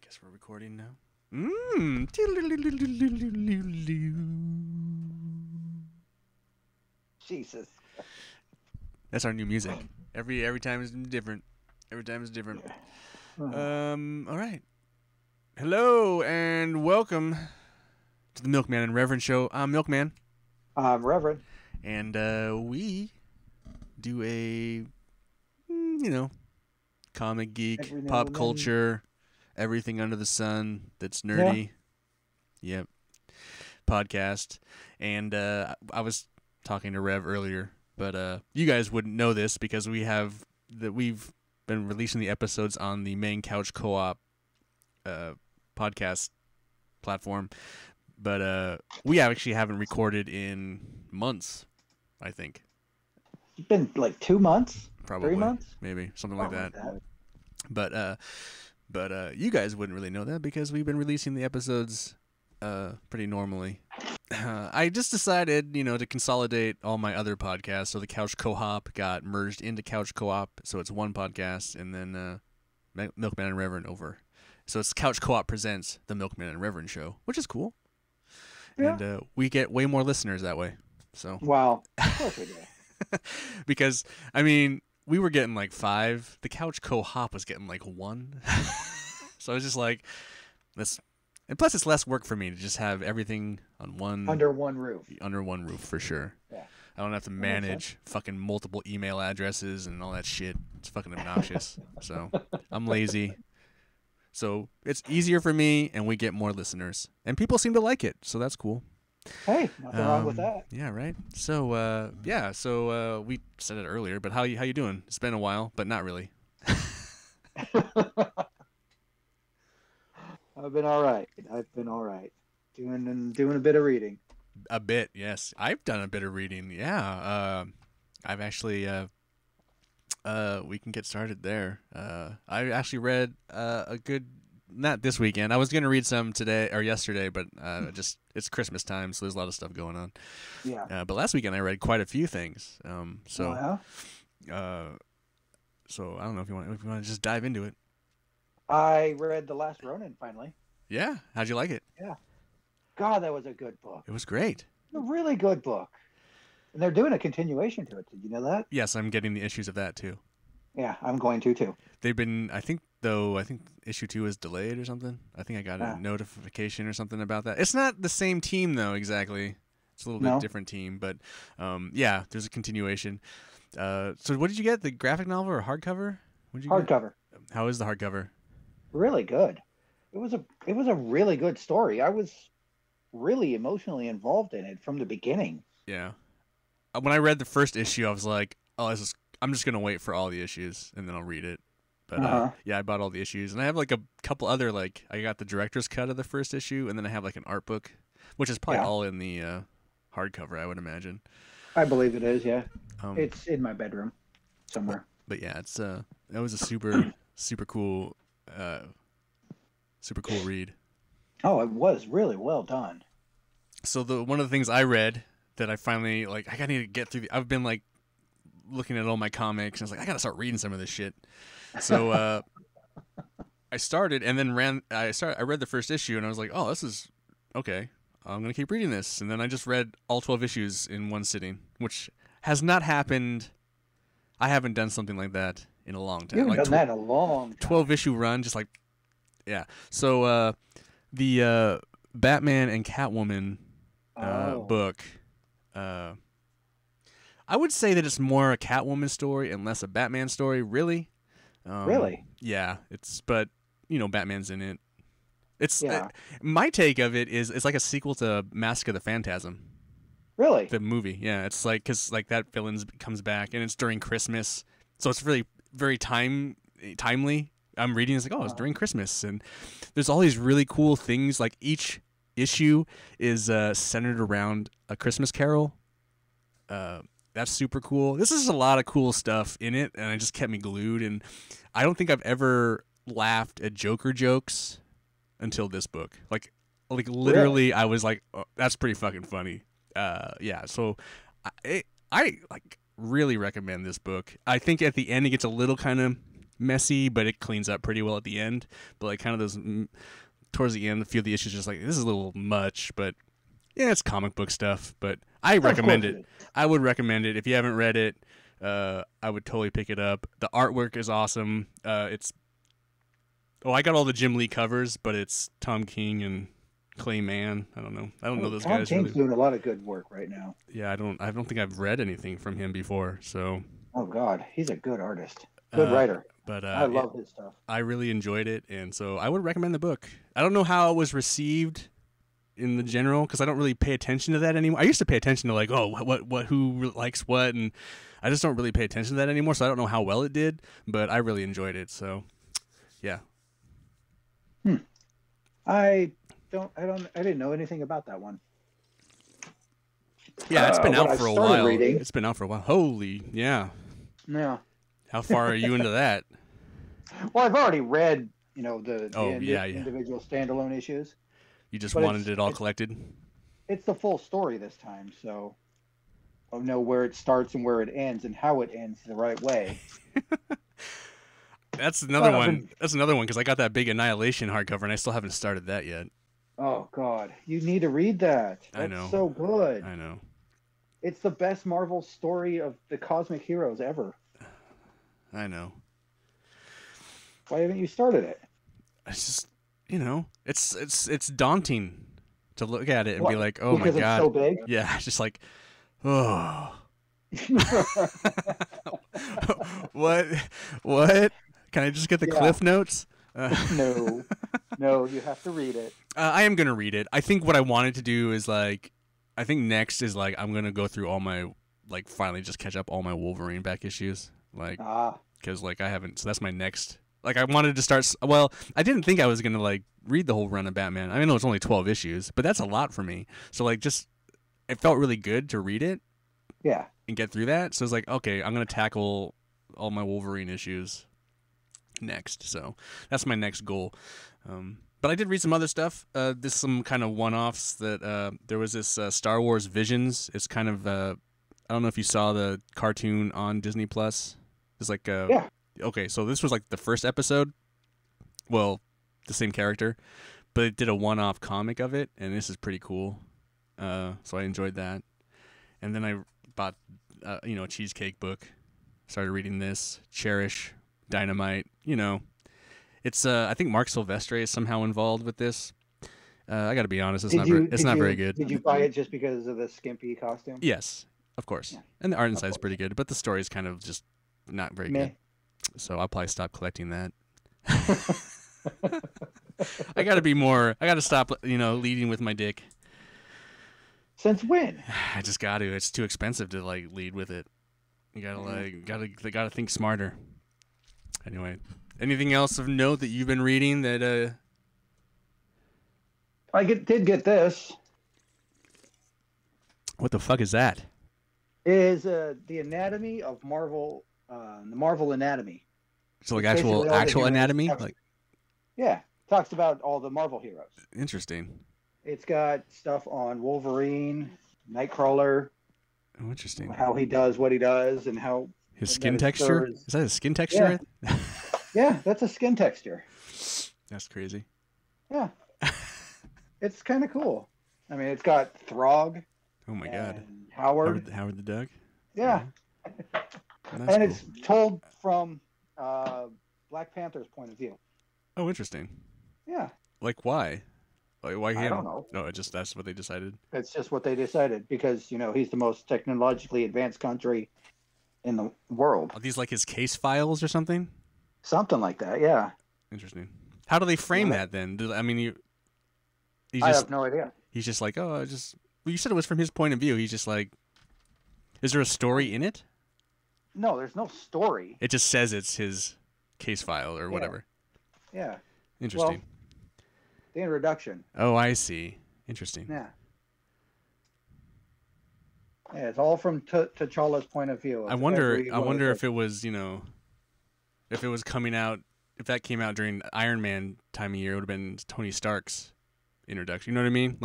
Guess we're recording now. Jesus. That's our new music. Every time is different. Every time is different. All right. Hello and welcome to the Milkman and Reverend Show. I'm Milkman, I'm Reverend. and we do a comic geek, Every now pop and then. culture, everything under the sun that's nerdy. Yep. Podcast. And I was talking to Rev earlier, but you guys wouldn't know this because we've been releasing the episodes on the main Couch Co-op podcast platform, but we actually haven't recorded in months, I think. It's been like 2 months? Probably. 3 months? Maybe. Something like that. But you guys wouldn't really know that because we've been releasing the episodes pretty normally. I just decided, to consolidate all my other podcasts. So the Couch Co-op got merged into Couch Co-op, so it's one podcast, and then Milkman and Reverend over. So it's Couch Co-op presents the Milkman and Reverend Show, which is cool. Yeah. And we get way more listeners that way. So Wow. Of course we do. because, I mean, we were getting like 5. The Couch Co-op was getting like 1. So I was just like, and plus it's less work for me to just have everything on Under one roof. Under one roof for sure. Yeah. I don't have to manage fucking multiple email addresses and all that shit. It's fucking obnoxious. So I'm lazy. So it's easier for me, and we get more listeners, and people seem to like it. So that's cool. Hey, nothing wrong with that. Yeah, right. So So we said it earlier, but how you doing? It's been a while, but not really. I've been all right. Doing a bit of reading. A bit, yes. I've done a bit of reading. Yeah. I've actually. We can get started there. I actually read a good. Not this weekend. I was gonna read some today or yesterday, but it's Christmas time, so there's a lot of stuff going on. Yeah. But last weekend I read quite a few things. Oh, yeah? So I don't know if you want to just dive into it. I read The Last Ronin finally. Yeah. How'd you like it? Yeah. God, that was a good book. It was great. A really good book. And they're doing a continuation to it. Did you know that? Yes, I'm getting the issues of that too. Yeah, I'm going to too. They've been, I think issue 2 is delayed or something. I think I got a notification or something about that. It's not the same team though, exactly. It's a little bit different team, but yeah, there's a continuation. So what did you get? The graphic novel or hardcover? What did you Hardcover. get? How is the hardcover? Really good. It was a really good story. I was really emotionally involved in it from the beginning. Yeah. When I read the first issue, I was like, "Oh, I'm just gonna wait for all the issues and then I'll read it." But yeah, I bought all the issues, and I have like a couple other I got the director's cut of the first issue, and then I have like an art book, which is probably all in the hardcover, I would imagine. I believe it is. Yeah, it's in my bedroom somewhere. But yeah, it's that was a super cool read. Oh, it was really well done. So one of the things I read that I finally I need to get through. I've been looking at all my comics, and I was like, I gotta start reading some of this shit. So I started, and then I read the first issue, and I was like, oh, this is okay. I'm gonna keep reading this, and then I just read all 12 issues in one sitting, which has not happened. I haven't done something like that in a long time. You haven't done that in a long time. 12 issue run, just yeah. So the Batman and Catwoman book. I would say that it's more a Catwoman story and less a Batman story. Really? Really? Yeah. But Batman's in it. It's my take of it is it's like a sequel to Mask of the Phantasm. Really? The movie. Yeah. It's because that villain comes back, and it's during Christmas, so it's really very timely. I'm reading, it's it's during Christmas, and there's all these really cool things. Like each issue is centered around a Christmas carol. That's super cool. This is a lot of cool stuff in it, and it just kept me glued. And I don't think I've ever laughed at Joker jokes until this book. Literally, really? I was like, oh, "That's pretty fucking funny." Yeah. So, I really recommend this book. I think at the end it gets a little kind of messy, but it cleans up pretty well at the end. But like kind of those towards the end, a few of the issues just like this is a little much, but yeah, it's comic book stuff. But I recommend it. I would recommend it if you haven't read it. I would totally pick it up. The artwork is awesome. I got all the Jim Lee covers, but it's Tom King and Clay Mann. I don't know those Tom guys. King's Really. doing a lot of good work right now. Yeah, I don't think I've read anything from him before. So. Oh God, he's a good artist, good writer. But I love his stuff. I really enjoyed it, and so I would recommend the book. I don't know how it was received in the general because I don't really pay attention to that anymore. I used to pay attention to like, who likes what, and I just don't really pay attention to that anymore. So I don't know how well it did, but I really enjoyed it. So, yeah. I didn't know anything about that one. Yeah, it's been out for a while. Reading. It's been out for a while. Holy, yeah. Yeah. How far are you into that? Well, I've already read, the yeah. individual standalone issues. You just wanted it all collected? It's the full story this time, so I know where it starts and where it ends and how it ends the right way. That's another one. That's another one because I got that big Annihilation hardcover and I still haven't started that yet. Oh God, you need to read that. That's I know. So good. I know. It's the best Marvel story of the cosmic heroes ever. I know. Why haven't you started it? It's just, it's daunting to look at it and be like, oh because my God. It's so big? Yeah, it's just like, oh. What? Can I just get the Cliff Notes? No, you have to read it. I am going to read it. I think what I wanted to do is next is I'm going to go through all my, finally just catch up all my Wolverine back issues. Because I haven't, so that's my next, I wanted to start, I didn't think I was going to read the whole run of Batman. I know it's only 12 issues, but that's a lot for me. So it felt really good to read it. Yeah. And get through that. So it's okay, I'm going to tackle all my Wolverine issues next. So that's my next goal. But I did read some other stuff. There's some kind of one-offs that there was this Star Wars Visions. It's kind of I don't know if you saw the cartoon on Disney Plus. It's yeah. Okay, so this was the first episode. Well, the same character, but it did a one-off comic of it, and this is pretty cool. So I enjoyed that. And then I bought a cheesecake book. Started reading this. Cherish, Dynamite. It's I think Mark Silvestre is somehow involved with this. I got to be honest, it's not very good. Did you buy it just because of the skimpy costume? Yes, of course. Yeah. And the art inside is pretty good, but the story is kind of just not very good. So I'll probably stop collecting that. I got to stop, leading with my dick. Since when? I just got to. It's too expensive to lead with it. You gotta think smarter. Anyway, anything else of note that you've been reading that? I did get this. What the fuck is that? It is the anatomy of Marvel, the Marvel anatomy. So actual anatomy, Yeah, talks about all the Marvel heroes. Interesting. It's got stuff on Wolverine, Nightcrawler. Oh, interesting. How he does what he does and how his skin texture. Is that his skin texture? Yeah. Yeah, that's a skin texture. That's crazy. Yeah. It's kind of cool. I mean, it's got Throg. Oh my God. Howard the Duck. Yeah. And cool. It's told from Black Panther's point of view. Oh, interesting. Yeah. Why? Why him? I don't know. No, that's what they decided. It's just what they decided because he's the most technologically advanced country in the world. Are these his case files or something? Something like that, yeah. Interesting. How do they frame that then? I have no idea. He's just well, you said it was from his point of view. He's just is there a story in it? No, there's no story. It just says it's his case file or whatever. Yeah. Interesting. Well, the introduction. Oh, I see. Interesting. Yeah. Yeah, it's all from T'Challa's point of view. I wonder if it was, if it was coming out, if that came out during Iron Man time of year, it would have been Tony Stark's introduction. You know what I mean?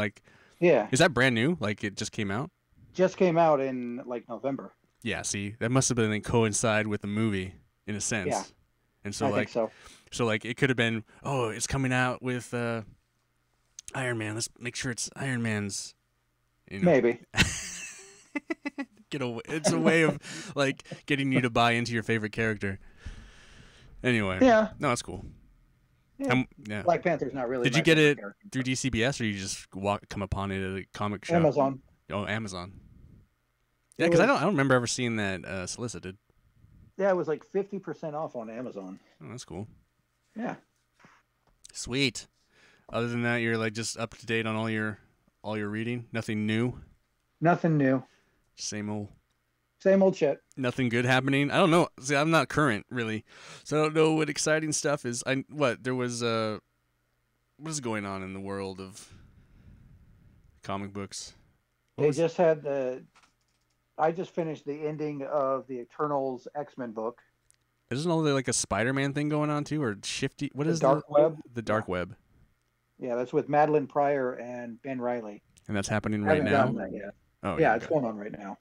Yeah. Is that brand new? It just came out? Just came out in November. Yeah, see, that must have been coincide with the movie in a sense. Yeah. And so I like, think so. like it could have been, oh, it's coming out with Iron Man. Let's make sure it's Iron Man's. You know, Maybe. it's a way of like getting you to buy into your favorite character. Anyway, Yeah. no, that's cool. Yeah. Yeah. Black Panther's not really. Did my you get favorite it character. through DCBS, or you just come upon it at a comic shop? Amazon. Oh, Amazon. Yeah, because I don't remember ever seeing that solicited. Yeah, it was like 50% off on Amazon. Oh, that's cool. Yeah. Sweet. Other than that, you're like just up to date on all your reading. Nothing new. Nothing new. Same old shit. Nothing good happening. I don't know. See, I'm not current really, so I don't know what exciting stuff is. There was what is going on in the world of comic books? I just finished the ending of the Eternals X-Men book. Isn't all there like a Spider-Man thing going on too, or Shifty? What is Dark Web? The Dark Web. Yeah, that's with Madeline Pryor and Ben Reilly. And that's happening I right haven't now. gotten that yet. Oh yeah, it's going on right now.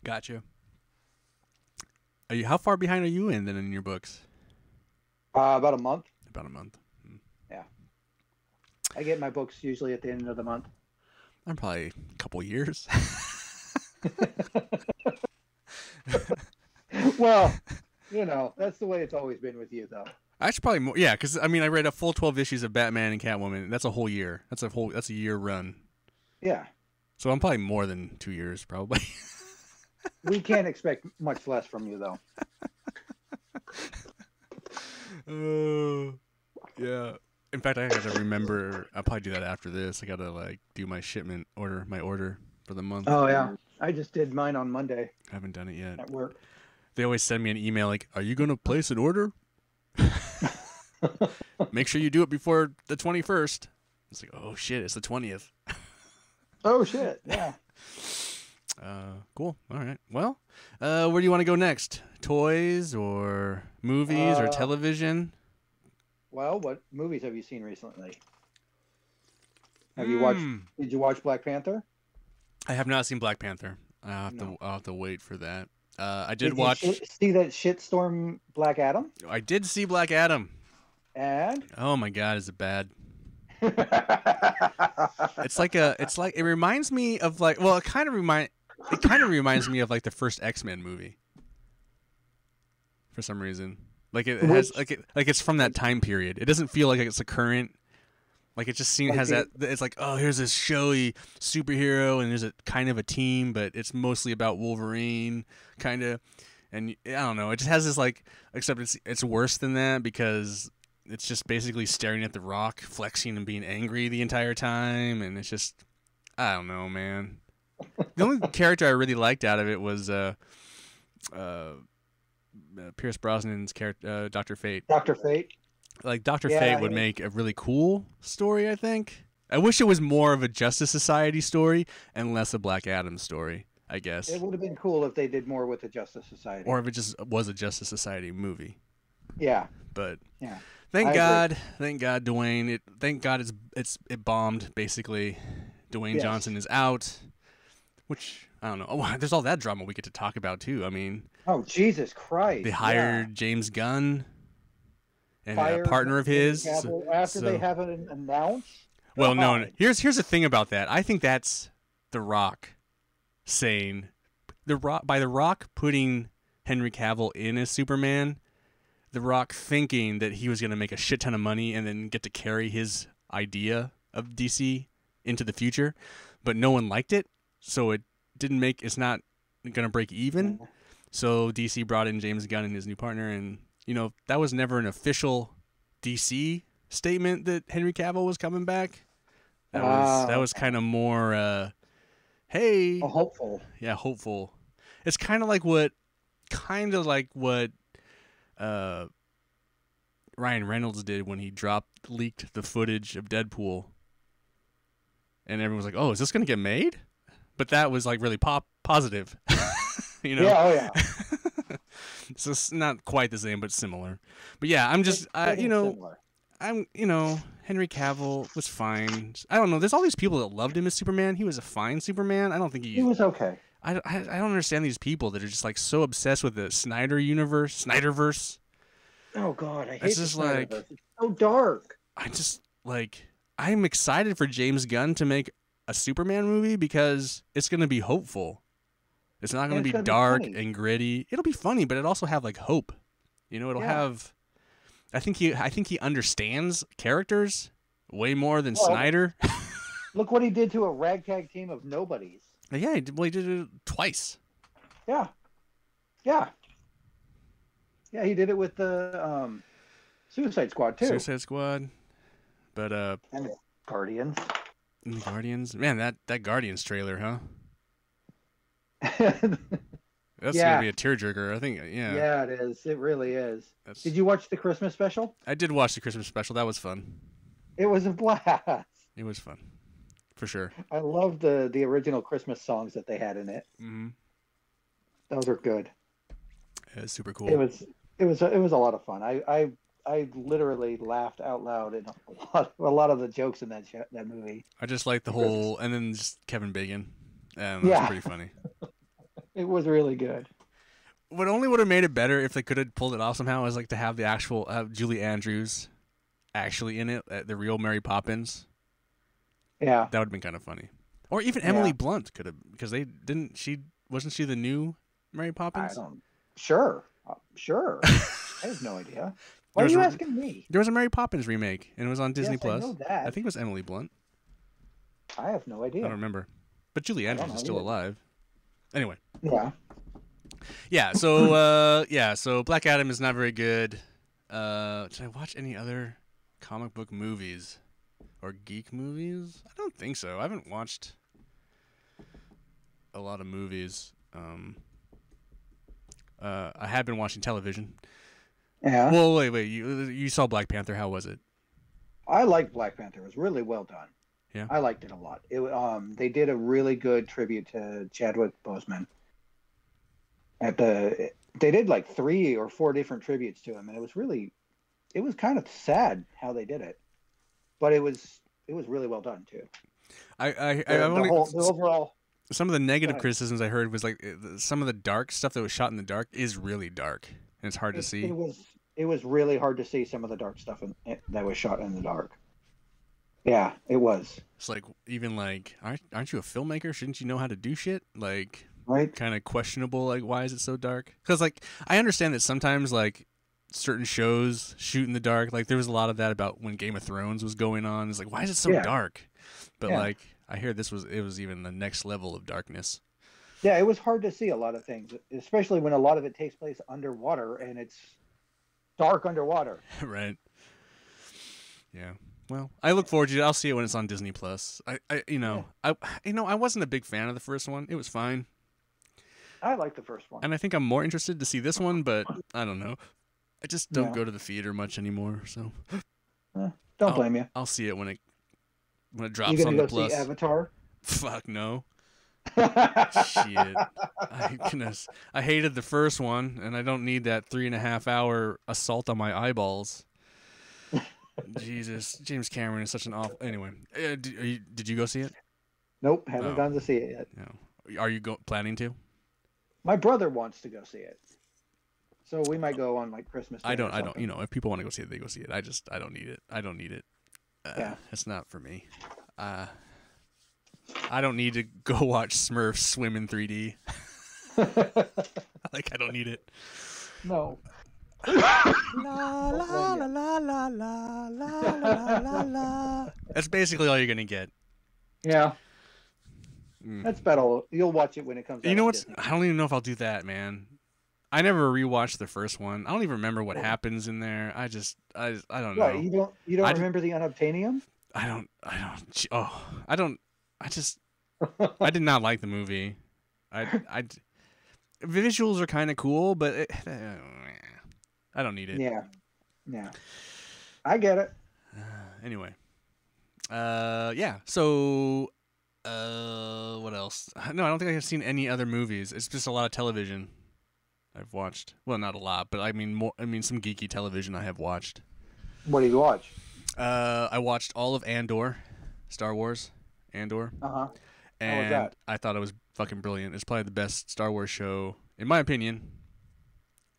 Gotcha. How far behind are you in your books? About a month. About a month. Yeah. I get my books usually at the end of the month. I'm probably a couple years. Well, that's the way it's always been with you, though. Actually, probably more. Yeah, because I mean, I read a full 12 issues of Batman and Catwoman. That's a whole year. That's a year run. Yeah. So I'm probably more than 2 years, probably. We can't expect much less from you, though. Yeah. In fact, I gotta remember. I'll probably do that after this. I gotta do my order for the month. Oh yeah, I just did mine on Monday. I haven't done it yet. At work. They always send me an email like, "Are you gonna place an order? Make sure you do it before the 21st." It's like, oh shit, it's the 20th. Oh shit, yeah. Cool. All right. Well, where do you want to go next? Toys or movies or television? Well, what movies have you seen recently? Have you watched? Did you watch Black Panther? I have not seen Black Panther. I'll have to wait for that. I did you watch. See that shitstorm Black Adam? I did see Black Adam. And? Oh my God, is it bad? It reminds me of it kind of reminds me of like the first X-Men movie. For some reason. Like it has it's from that time period. It doesn't feel like it's a current. Like it just has that. It's like, oh, here's this showy superhero, and there's a kind of a team, but it's mostly about Wolverine, kind of. And I don't know. It just has this except it's worse than that because it's just basically staring at the Rock, flexing and being angry the entire time, and it's just, I don't know, man. The only character I really liked out of it was Pierce Brosnan's character, Dr. Fate. Dr. Fate. Like Dr. Fate would make a really cool story, I think. I wish it was more of a Justice Society story and less a Black Adam story, I guess. It would have been cool if they did more with the Justice Society. Or if it just was a Justice Society movie. Yeah. But yeah. Thank God, Dwayne. Thank God it bombed basically. Dwayne Johnson is out, which I don't know. Oh, there's all that drama we get to talk about too. I mean, oh Jesus Christ! They hired James Gunn and a partner of his after they haven't announced. Well, no. Here's the thing about that. I think that's The Rock saying by The Rock putting Henry Cavill in as Superman. The Rock thinking that he was going to make a shit ton of money and then get to carry his idea of DC into the future, but no one liked it, so it's not going to break even. So DC brought in James Gunn and his new partner, and that was never an official DC statement that Henry Cavill was coming back. That was kind of more hey, hopeful. Yeah, hopeful. It's kind of like what Ryan Reynolds did when he leaked the footage of Deadpool, and everyone was like, "Oh, is this going to get made?" But that was really positive, Yeah, oh yeah. So it's not quite the same, but similar. But yeah, Henry Cavill was fine. I don't know. There's all these people that loved him as Superman. He was a fine Superman. I don't think he was okay. I don't understand these people that are just like so obsessed with the Snyderverse. Oh God, I hate It's the just Snyderverse. like It's so dark. I'm excited for James Gunn to make a Superman movie because it's gonna be hopeful. It's not And gonna it's be gonna be dark funny. and gritty. It'll be funny, but it'll also have like hope. You know, it'll Yeah. have. I think he understands characters way more than Well, Snyder. look what he did to a ragtag team of nobodies. Yeah, he did it twice. Yeah. Yeah. Yeah, he did it with the Suicide Squad too. Suicide Squad, but And the Guardians. and the Guardians. Man, that Guardians trailer, huh? That's Yeah. gonna be a tearjerker. I think. Yeah. Yeah, it is. It really is. That's... Did you watch the Christmas special? I did watch the Christmas special. That was fun. It was a blast. It was fun, for sure. I loved the original Christmas songs that they had in it. Mm-hmm. Those are good. It was super cool. It was a lot of fun. I literally laughed out loud at a lot of the jokes in that movie. I just like the whole, and then just Kevin Bacon. That Yeah. was pretty funny. It was really good. What only would have made it better if they could have pulled it off somehow is like to have the actual Julie Andrews actually in it, the real Mary Poppins. Yeah. That would have been kind of funny. Or even Emily Blunt could have, because wasn't she the new Mary Poppins? Sure. I have no idea. Why are you asking me? There was a Mary Poppins remake, and it was on Disney Yes, Plus. I know that. I think it was Emily Blunt. I have no idea. I don't remember. But Julie Andrews is still either. alive. Anyway. Yeah. Yeah, so Black Adam is not very good. Did I watch any other comic book movies or geek movies? I don't think so. I haven't watched a lot of movies. I have been watching television. Yeah. Well, wait. You saw Black Panther. How was it? I liked Black Panther. It was really well done. Yeah. I liked it a lot. They did a really good tribute to Chadwick Boseman. They did like 3 or 4 different tributes to him, and it was kind of sad how they did it, but it was really well done too. The overall. Some of the negative criticisms I heard was like some of the dark stuff that was shot in the dark is really dark, and it's hard to see. It was really hard to see some of the dark stuff that was shot in the dark. Yeah, it was. It's like, even like, aren't you a filmmaker? Shouldn't you know how to do shit? Like, right? Kind of questionable. Like, why is it so dark? Because like, I understand that sometimes like certain shows shoot in the dark. Like, there was a lot of that about when Game of Thrones was going on. It's like, why is it so dark? But like, I hear it was even the next level of darkness. Yeah, it was hard to see a lot of things, especially when a lot of it takes place underwater and it's dark underwater. Right. Yeah. Well, I look forward to it. I'll see it when it's on Disney Plus. I wasn't a big fan of the first one. It was fine. I like the first one. And I think I'm more interested to see this one, but I don't know. I just don't go to the theater much anymore, so don't blame you. I'll see it when it drops you on the go Plus. See Avatar? Fuck no. Shit. I hated the first one, and I don't need that 3.5 hour assault on my eyeballs. Jesus, James Cameron is such an awful. Anyway, did you go see it? Nope, haven't gone to see it yet. No. Are you planning to? My brother wants to go see it, so we might go on like Christmas Day. I don't. If people want to go see it, they go see it. I don't need it. I don't need it. It's not for me. I don't need to go watch Smurfs swim in 3D. Like, I don't need it. No. La la la la la la la la la. That's basically all you're gonna get. Yeah. That's better. You'll watch it when it comes out. You know what? I don't even know if I'll do that, man. I never rewatched the first one. I don't even remember what happens in there. I don't know. What, you don't remember the unobtainium? I did not like the movie. Visuals are kind of cool, but I don't need it. Yeah. I get it. Anyway. Yeah. So, what else? No, I don't think I've seen any other movies. It's just a lot of television I've watched. Well, not a lot, but I mean some geeky television I have watched. What did you watch? I watched all of Andor, Star Wars, Andor. Uh-huh. How was that? I thought it was fucking brilliant. It's probably the best Star Wars show, in my opinion.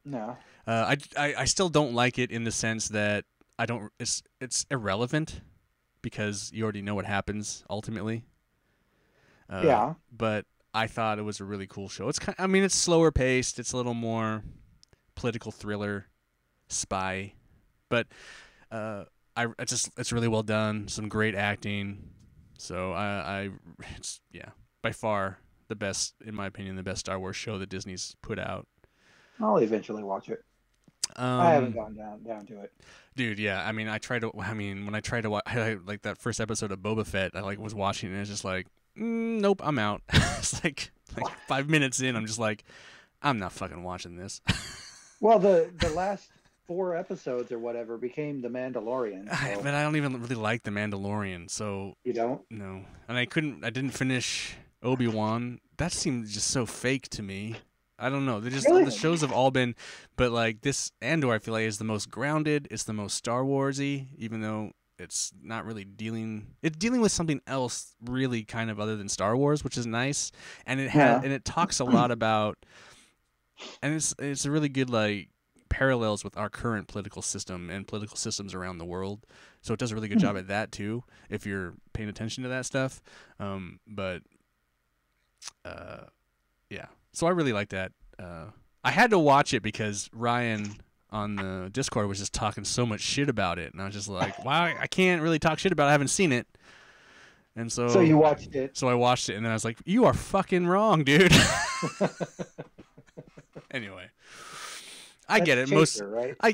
No. I still don't like it in the sense that I don't. It's irrelevant because you already know what happens ultimately. Yeah. But I thought it was a really cool show. I mean, it's slower paced. It's a little more political thriller, spy, but it's really well done. Some great acting. So it's by far the best, in my opinion, the best Star Wars show that Disney's put out. I'll eventually watch it. I haven't gone down to it, dude. Yeah, I mean, when I tried to watch like that first episode of Boba Fett, I was watching it and it's just like, nope, I'm out. It's like 5 minutes in, I'm just like, I'm not fucking watching this. Well, the last 4 episodes or whatever became The Mandalorian. So. But I don't even really like The Mandalorian, so you don't? No, and I didn't finish Obi-Wan. That seemed just so fake to me. I don't know. Really? The shows have all been, but like this Andor, I feel like is the most grounded. It's the most Star Warsy, even though it's not really dealing with something else really kind of other than Star Wars, which is nice. And it talks a lot about, and it's a really good like parallels with our current political system and political systems around the world. So it does a really good job at that too, if you're paying attention to that stuff. Yeah. So I really like that. I had to watch it because Ryan on the Discord was just talking so much shit about it, and I was just like, wow, I can't really talk shit about it. I haven't seen it. And so you watched it. So I watched it, and then I was like, you are fucking wrong, dude. Anyway. I get it. Chaser, right? I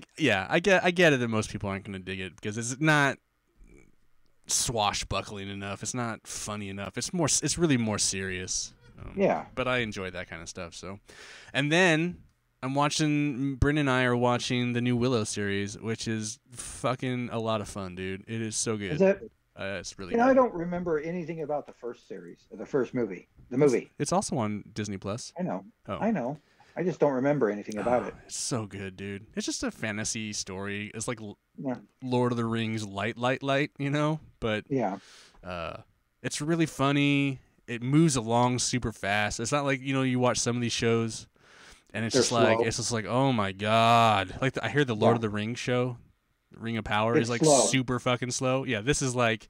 get it that most people aren't going to dig it because it's not swashbuckling enough. It's not funny enough. It's really more serious. Yeah. But I enjoy that kind of stuff. So, and then Bryn and I are watching the new Willow series, which is fucking a lot of fun, dude. It is so good. Is it? It's really. You know, I don't remember anything about the first series, or the first movie. The movie. It's also on Disney Plus. I know. Oh. I know. I just don't remember anything about it. It's so good, dude. It's just a fantasy story. It's like Yeah. Lord of the Rings, light, you know? But yeah, it's really funny. It moves along super fast. It's not like, you watch some of these shows and it's just like, oh my God. Like I hear the Lord of the Rings show, Ring of Power, is like slow. super fucking slow. Yeah, this is like,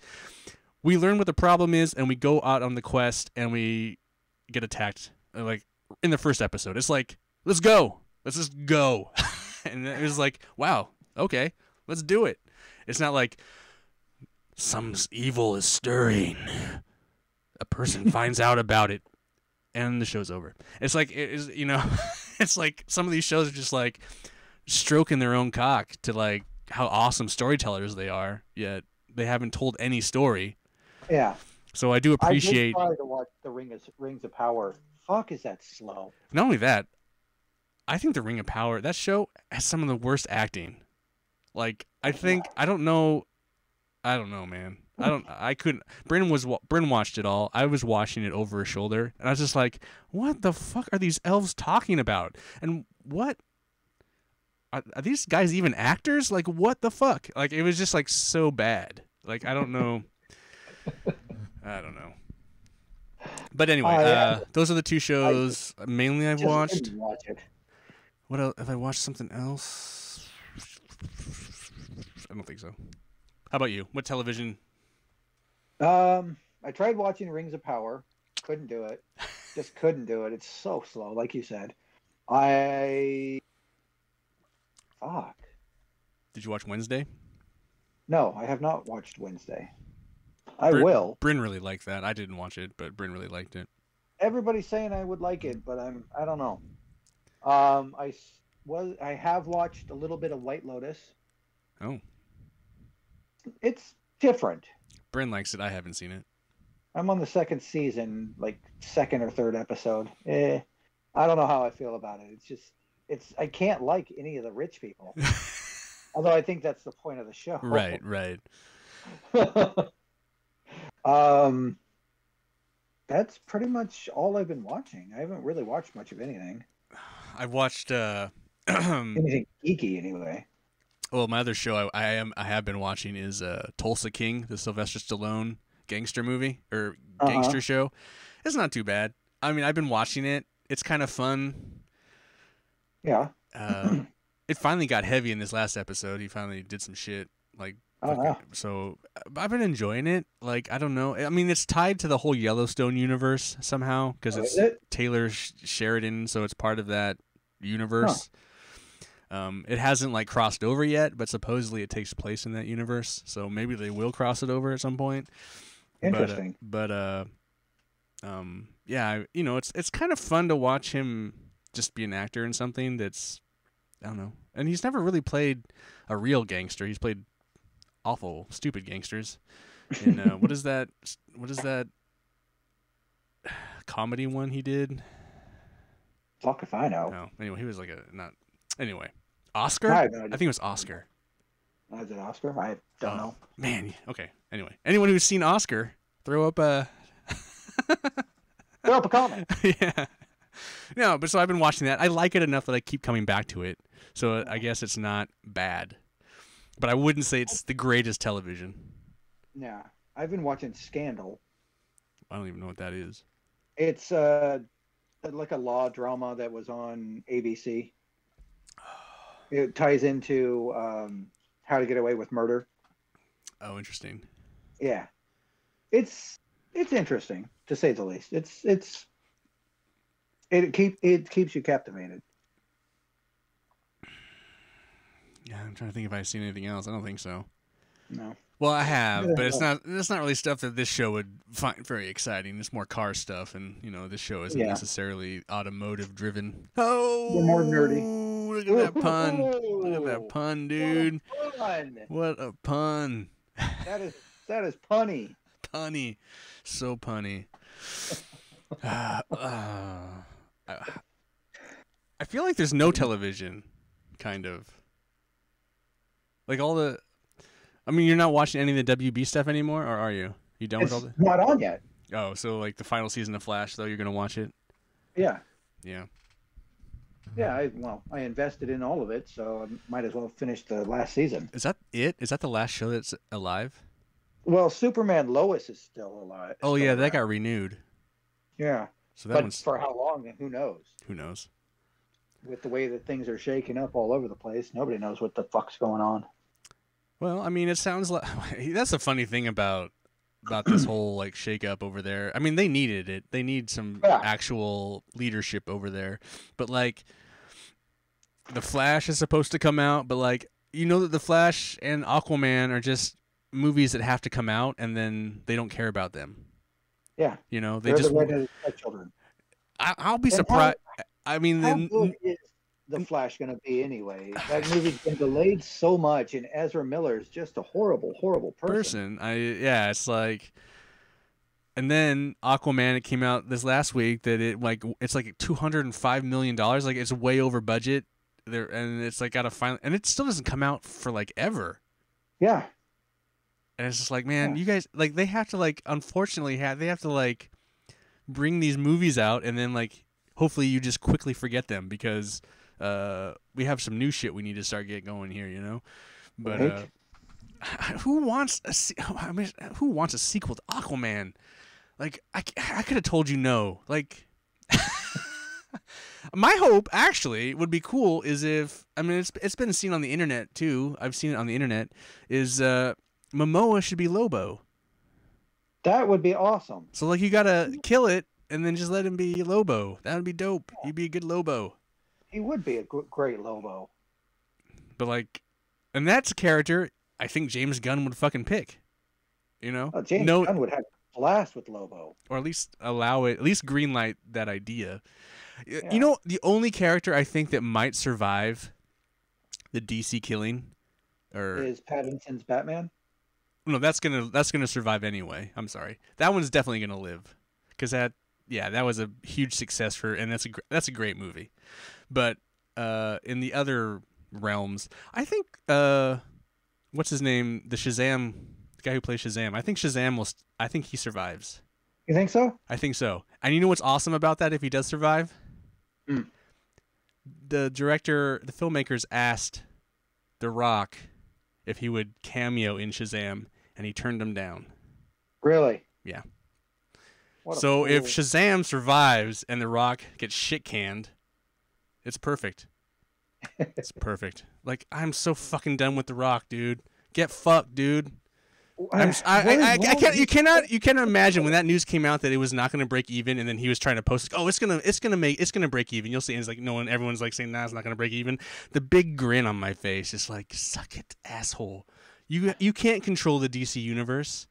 we learn what the problem is and we go out on the quest and we get attacked. Like, in the first episode, it's like, let's just go. And it was like, wow, okay, let's do it. It's not like some evil is stirring, a person finds out about it, and the show's over. It's like, it is, it's like some of these shows are just like stroking their own cock to like how awesome storytellers they are, yet they haven't told any story. Yeah. So I do appreciate. I did try to watch the Rings of Power. Fuck, is that slow? Not only that, I think the Ring of Power, that show has some of the worst acting. Like, I don't know, man. Bryn watched it all. I was watching it over her shoulder, and I was just like, what the fuck are these elves talking about? And what are these guys even actors? Like, what the fuck? Like, it was just like so bad. Like, I don't know. I don't know. But anyway, those are the two shows mainly I've watched. Didn't watch it. What else? Have I watched something else? I don't think so. How about you? What television? I tried watching Rings of Power. Couldn't do it. Just couldn't do it. It's so slow, like you said. Fuck. Did you watch Wednesday? No, I have not watched Wednesday. I will. Bryn really liked that. I didn't watch it, but Bryn really liked it. Everybody's saying I would like it, but I don't know. I have watched a little bit of White Lotus. Oh. It's different. Bryn likes it. I haven't seen it. I'm on the second season, like second or third episode. I don't know how I feel about it. I can't like any of the rich people. Although I think that's the point of the show. Right. That's pretty much all I've been watching. I haven't really watched much of anything. I've watched anything geeky anyway. Well, my other show I have been watching is Tulsa King, the Sylvester Stallone gangster movie or gangster show. It's not too bad. I mean, I've been watching it. It's kind of fun. Yeah. It finally got heavy in this last episode. He finally did some shit. Like, so I've been enjoying it. Like, I don't know. I mean, it's tied to the whole Yellowstone universe somehow because it's Taylor Sheridan, so it's part of that universe. It hasn't like crossed over yet, but supposedly it takes place in that universe. So maybe they will cross it over at some point. Interesting. Yeah, you know, it's kind of fun to watch him just be an actor in something that's, I don't know. And he's never really played a real gangster. He's played awful, stupid gangsters. And what is that comedy one he did? Fuck if I know. No. Anyway, he was like anyway. Oscar? I think it was Oscar. Is it Oscar? I don't know. Man, okay. Anyway, anyone who's seen Oscar, throw up a comment. Yeah. No, but so I've been watching that. I like it enough that I keep coming back to it. So I guess it's not bad. But I wouldn't say it's the greatest television. Yeah. I've been watching Scandal. I don't even know what that is. It's like a law drama that was on ABC. It ties into How to Get Away with Murder. Oh, interesting. Yeah. It's interesting, to say the least. It keeps you captivated. Yeah, I'm trying to think if I've seen anything else. I don't think so. No. Well, I have, but it's not really stuff that this show would find very exciting. It's more car stuff, and you know, this show isn't necessarily automotive driven. Oh, you're more nerdy. Look at that pun! Look at that pun, dude! What a pun! That is punny. Punny, so punny. I feel like there's no television, kind of. Like all the, I mean, you're not watching any of the WB stuff anymore, or are you? You done with all the? Not on yet. Oh, so like the final season of Flash, though, you're gonna watch it? Yeah. Yeah. Yeah. I invested in all of it, so I might as well finish the last season. Is that it? Is that the last show that's alive? Well, Superman Lois is still alive. Oh yeah, that got renewed. Yeah. So that one's for how long? Who knows? Who knows? With the way that things are shaking up all over the place, nobody knows what the fuck's going on. Well, I mean, it sounds like that's the funny thing about this whole like shake up over there. I mean, they needed it. They need some actual leadership over there. But like the Flash is supposed to come out, but like you know that the Flash and Aquaman are just movies that have to come out and then they don't care about them. Yeah. You know, they're just children. I'll be surprised. I mean, how good is the Flash going to be anyway? That movie's been delayed so much, and Ezra Miller is just a horrible, horrible person. It's like, and then Aquaman, it came out this last week that it's like $205 million. Like it's way over budget there, and it's like got to finally, and it still doesn't come out for like ever. Yeah. And it's just like, man, you guys like they have to like, unfortunately, they have to like bring these movies out, and then like hopefully you just quickly forget them because we have some new shit we need to start getting going here, you know. But who wants a sequel to Aquaman? Like I could have told you no. Like my hope actually would be cool is if it's been seen on the internet too. I've seen it on the internet. Is Momoa should be Lobo. That would be awesome. So like you gotta kill it and then just let him be Lobo. That would be dope. Yeah. He'd be a good Lobo. He would be a great Lobo. But like, and that's a character I think James Gunn would fucking pick. You know, James Gunn would have a blast with Lobo, or at least allow it, at least greenlight that idea. Yeah. You know, the only character I think that might survive the DC killing, is Pattinson's Batman. No, that's gonna survive anyway. I'm sorry, that one's definitely gonna live, because that was a huge success and that's a great movie. But in the other realms, I think what's his name, the guy who plays Shazam. I think he survives. You think so? I think so. And you know what's awesome about that? If he does survive, the filmmakers asked The Rock if he would cameo in Shazam, and he turned him down. Really? Yeah. So if Shazam survives and The Rock gets shit canned, it's perfect. It's perfect. Like, I'm so fucking done with The Rock, dude. Get fucked, dude. I can't. You cannot imagine when that news came out that it was not going to break even, and then he was trying to post, oh, it's gonna break even. You'll see. And it's like everyone's like saying, nah, it's not going to break even. The big grin on my face is like, suck it, asshole. You can't control the DC universe.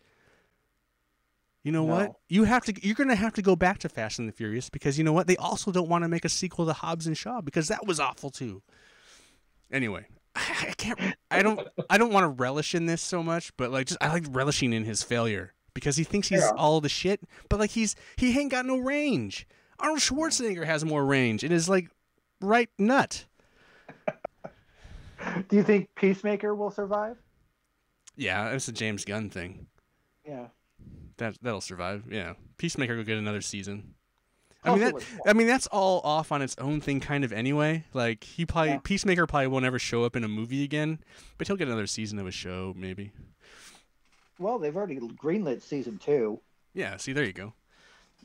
You know what? You're going to have to go back to Fast and the Furious, because you know what? They also don't want to make a sequel to Hobbs and Shaw, because that was awful too. Anyway, I don't want to relish in this so much, but like, I like relishing in his failure, because he thinks he's all the shit, but like he ain't got no range. Arnold Schwarzenegger has more range. It is like right nut. Do you think Peacemaker will survive? Yeah, it's a James Gunn thing. Yeah. That'll survive. Yeah, Peacemaker will get another season. I mean that's all off on its own thing, kind of. Anyway, like Peacemaker probably won't ever show up in a movie again, but he'll get another season of a show, maybe. Well, they've already greenlit season 2. Yeah. See, there you go.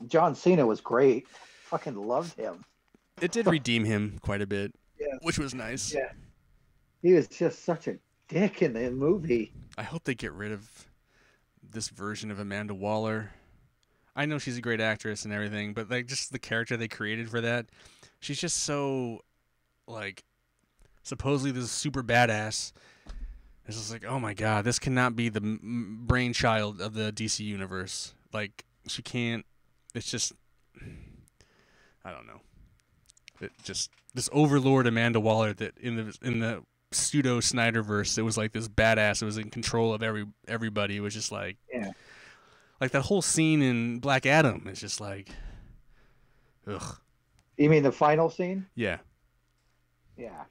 John Cena was great. Fucking loved him. It did redeem him quite a bit, which was nice. Yeah. He was just such a dick in the movie. I hope they get rid of this version of Amanda Waller. I know she's a great actress and everything, but like just the character they created for that, she's just so like supposedly this super badass. It's just like, oh my god, this cannot be the brainchild of the DC universe. Like, she can't. It's just, I don't know. It just this Overlord Amanda Waller that in the pseudo Snyderverse, it was like this badass. It was in control of everybody. It was just like, like that whole scene in Black Adam is just like, ugh. You mean the final scene? Yeah. Yeah.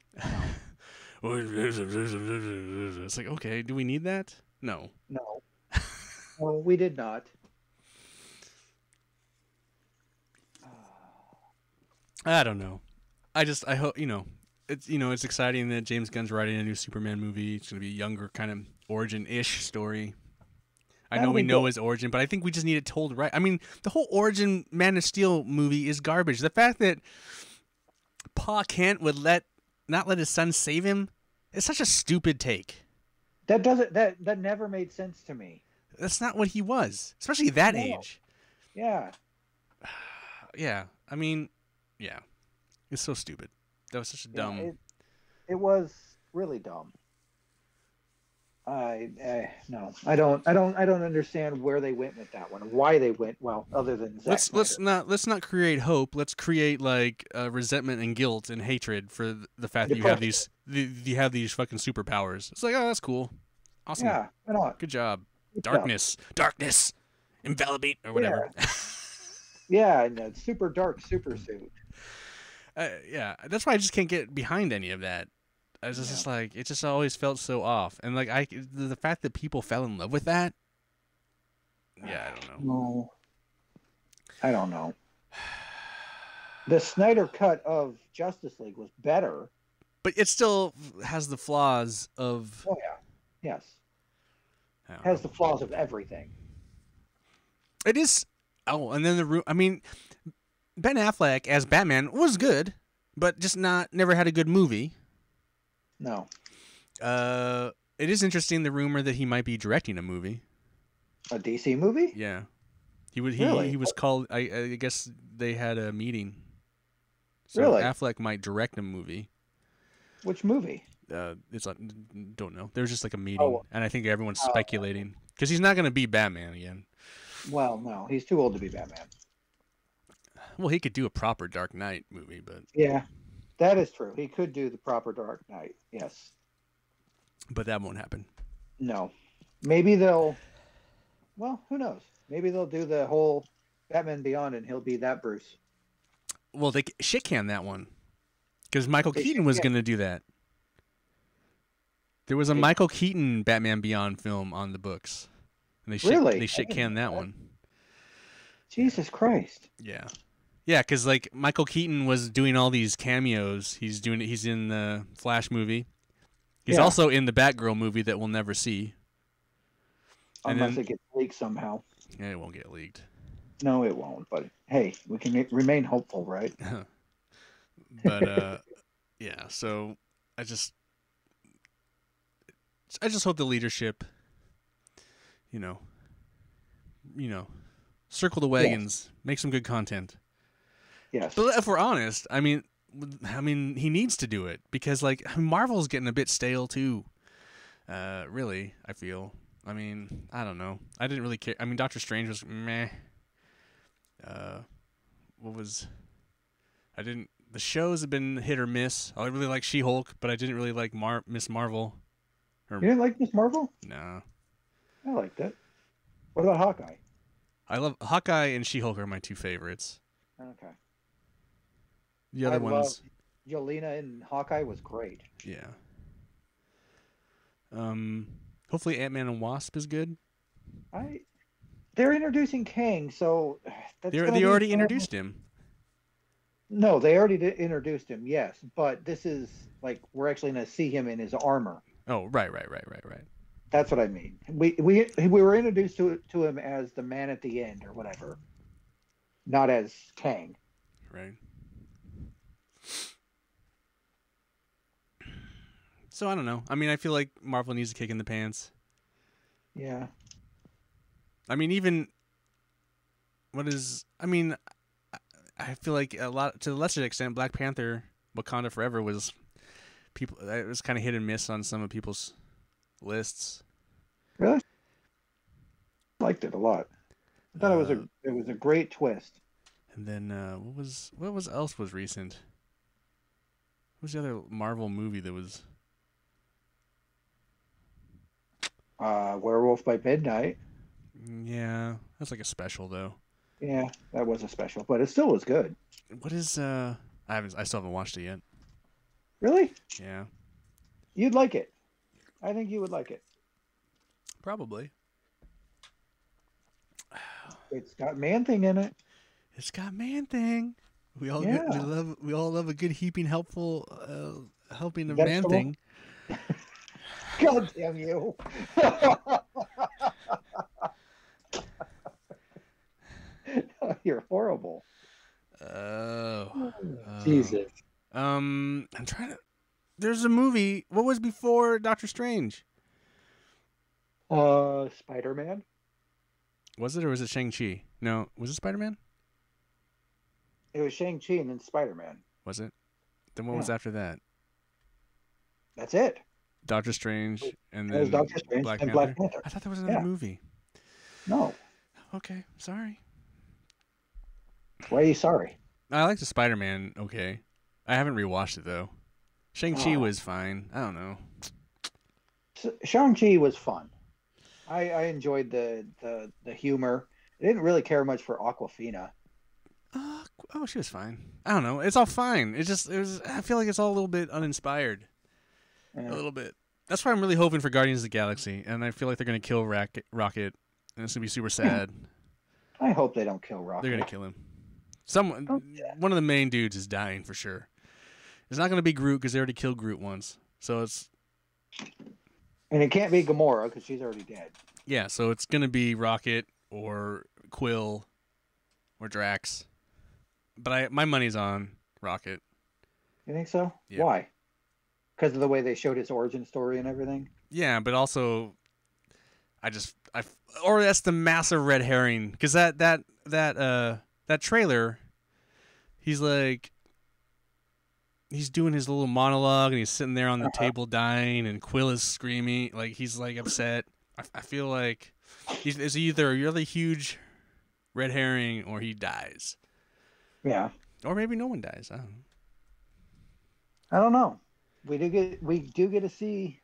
It's like, okay, do we need that? No. No. Well, we did not. I don't know. I hope, it's exciting that James Gunn's writing a new Superman movie. It's going to be a younger kind of origin-ish story. I know we know his origin, but I think we just need it told right. I mean, the whole origin Man of Steel movie is garbage. The fact that Pa Kent would not let his son save him is such a stupid take. That never made sense to me. That's not what he was, especially at that age. Yeah. Yeah. I mean, yeah. It's so stupid. That was such a dumb. It was really dumb. No, I don't understand where they went with that one. Why they went, well, other than Zack Snyder. let's not create hope. Let's create like resentment and guilt and hatred for the fact that you have these fucking superpowers. It's like, oh, that's cool, awesome. Yeah, why not? Good job. Darkness, envelopate or whatever. Yeah, and a super dark super suit. Yeah, that's why I just can't get behind any of that. I was just like, it just always felt so off, and like the fact that people fell in love with that. Yeah, I don't know. No, I don't know. The Snyder cut of Justice League was better, but it still has the flaws of. Oh yeah, yes. It has the flaws of everything. It is. Oh, and then I mean, Ben Affleck as Batman was good, but just never had a good movie. No. It is interesting, the rumor that he might be directing a movie. A DC movie? Yeah. He was called. I guess they had a meeting. So really? Affleck might direct a movie. Which movie? It's like, don't know. There was just like a meeting, and I think everyone's speculating because he's not going to be Batman again. Well, no, he's too old to be Batman. Well, he could do a proper Dark Knight movie, but yeah. That is true. He could do the proper Dark Knight, yes. But that won't happen. No. Maybe they'll... Well, who knows? Maybe they'll do the whole Batman Beyond and he'll be that Bruce. They shit can that one. Because Michael Keaton was going to do that. There was a Michael Keaton Batman Beyond film on the books. And they shit can that one. Jesus Christ. Yeah. Yeah, because like Michael Keaton was doing all these cameos. He's in the Flash movie. He's also in the Batgirl movie that we'll never see. Unless it gets leaked somehow. Yeah, it won't get leaked. No, it won't. But hey, we can remain hopeful, right? But yeah. So I just hope the leadership, you know, circle the wagons, yes. Make some good content. Yes. But if we're honest, I mean, he needs to do it because Marvel's getting a bit stale too. Really, I feel. I mean, I don't know. I didn't really care. I mean, Doctor Strange was meh. The shows have been hit or miss. I really like She-Hulk, but I didn't really like Miss Marvel. You didn't like Miss Marvel? No. I liked it. What about Hawkeye? I love Hawkeye and She-Hulk are my two favorites. Okay. The other ones. Yelena in Hawkeye was great. Yeah. Hopefully Ant-Man and Wasp is good. They're introducing Kang, so they already introduced him. No, they already introduced him. Yes, but this is we're actually going to see him in his armor. Oh, right. That's what I mean. We were introduced to him as the man at the end or whatever, not as Kang. Right. So I don't know. I mean, I feel like Marvel needs a kick in the pants. Yeah. I mean, I feel like a lot, to a lesser extent, Black Panther, Wakanda Forever was it was kind of hit and miss on some of people's lists. Really? I liked it a lot. I thought it was a great twist. And then what else was recent? What was the other Marvel movie that was? Werewolf by Midnight. Yeah, that's like a special though. Yeah, that was a special, but it still was good. What is I still haven't watched it yet. Really? Yeah. You'd like it. I think you would like it. Probably. It's got Man-Thing in it. It's got Man-Thing. We all love a good heaping helping of Man-Thing. God damn you. You're horrible. Oh. Jesus. I'm trying to. There's a movie. What was before Doctor Strange? Spider-Man. Was it, or was it Shang-Chi? No, was it Spider-Man? It was Shang-Chi and then Spider-Man. Was it? Then what was after that? That's it. Doctor Strange and then Doctor Strange Black and Panther? Black Panther. I thought there was another movie. No. Okay, sorry. Why are you sorry? I like the Spider-Man. Okay, I haven't rewatched it though. Shang-Chi was fine. I don't know. Shang-Chi was fun. I enjoyed the humor. I didn't really care much for Awkwafina. Oh, she was fine. I don't know. It's all fine. It was. I feel like it's all a little bit uninspired. Yeah. A little bit. That's why I'm really hoping for Guardians of the Galaxy, and I feel like they're gonna kill Rocket, and it's gonna be super sad. I hope they don't kill Rocket. They're gonna kill him. One of the main dudes is dying for sure. It's not gonna be Groot because they already killed Groot once. So it's. And it can't be Gamora because she's already dead. Yeah, so it's gonna be Rocket or Quill or Drax. But my money's on Rocket. You think so? Yeah. Why? Because of the way they showed his origin story and everything? Yeah, but also, or that's the massive red herring. Because that trailer, he's doing his little monologue and he's sitting there on the table dying and Quill is screaming. Like, he's like upset. I feel like it's either a really huge red herring or he dies. Yeah. Or maybe no one dies. I don't know. We do get to see.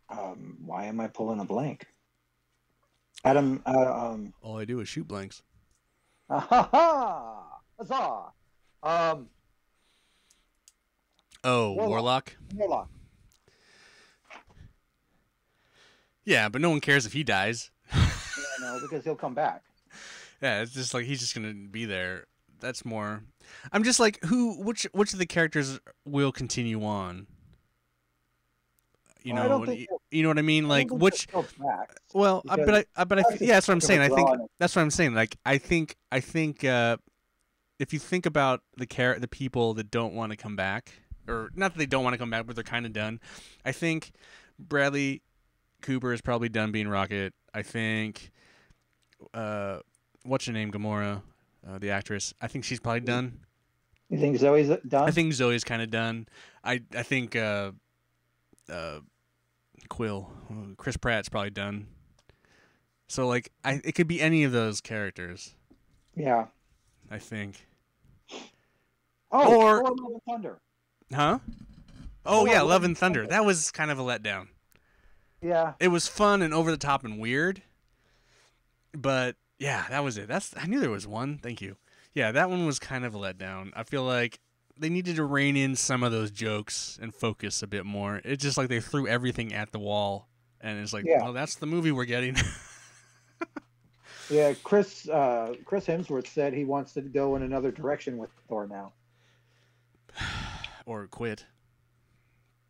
Why am I pulling a blank? Adam. All I do is shoot blanks. Huzzah! Warlock. Warlock. Yeah, but no one cares if he dies. Yeah, no, because he'll come back. Yeah, it's just like he's just gonna be there. That's more. I'm just like, which of the characters will continue on? You know, I don't think You know what I mean? Like which? Well, but yeah, that's what I'm saying. I think that's what I'm saying. Like I think if you think about the people that don't want to come back, or not that they don't want to come back, but they're kind of done. I think Bradley Cooper is probably done being Rocket. I think, what's her name, Gamora, the actress. I think she's probably done. You think Zoe's done? I think Zoe's kind of done. I think Quill, Chris Pratt's probably done. So like, it could be any of those characters. Yeah. I think. Oh, or Love and Thunder. Huh? Oh yeah, Love and Thunder. That was kind of a letdown. Yeah. It was fun and over the top and weird. But yeah, that was it. I knew there was one. Thank you. Yeah, that one was kind of a letdown. I feel like they needed to rein in some of those jokes and focus a bit more. It's just like they threw everything at the wall, and it's like, well, that's the movie we're getting. Yeah, Chris Hemsworth said he wants to go in another direction with Thor now. Or quit.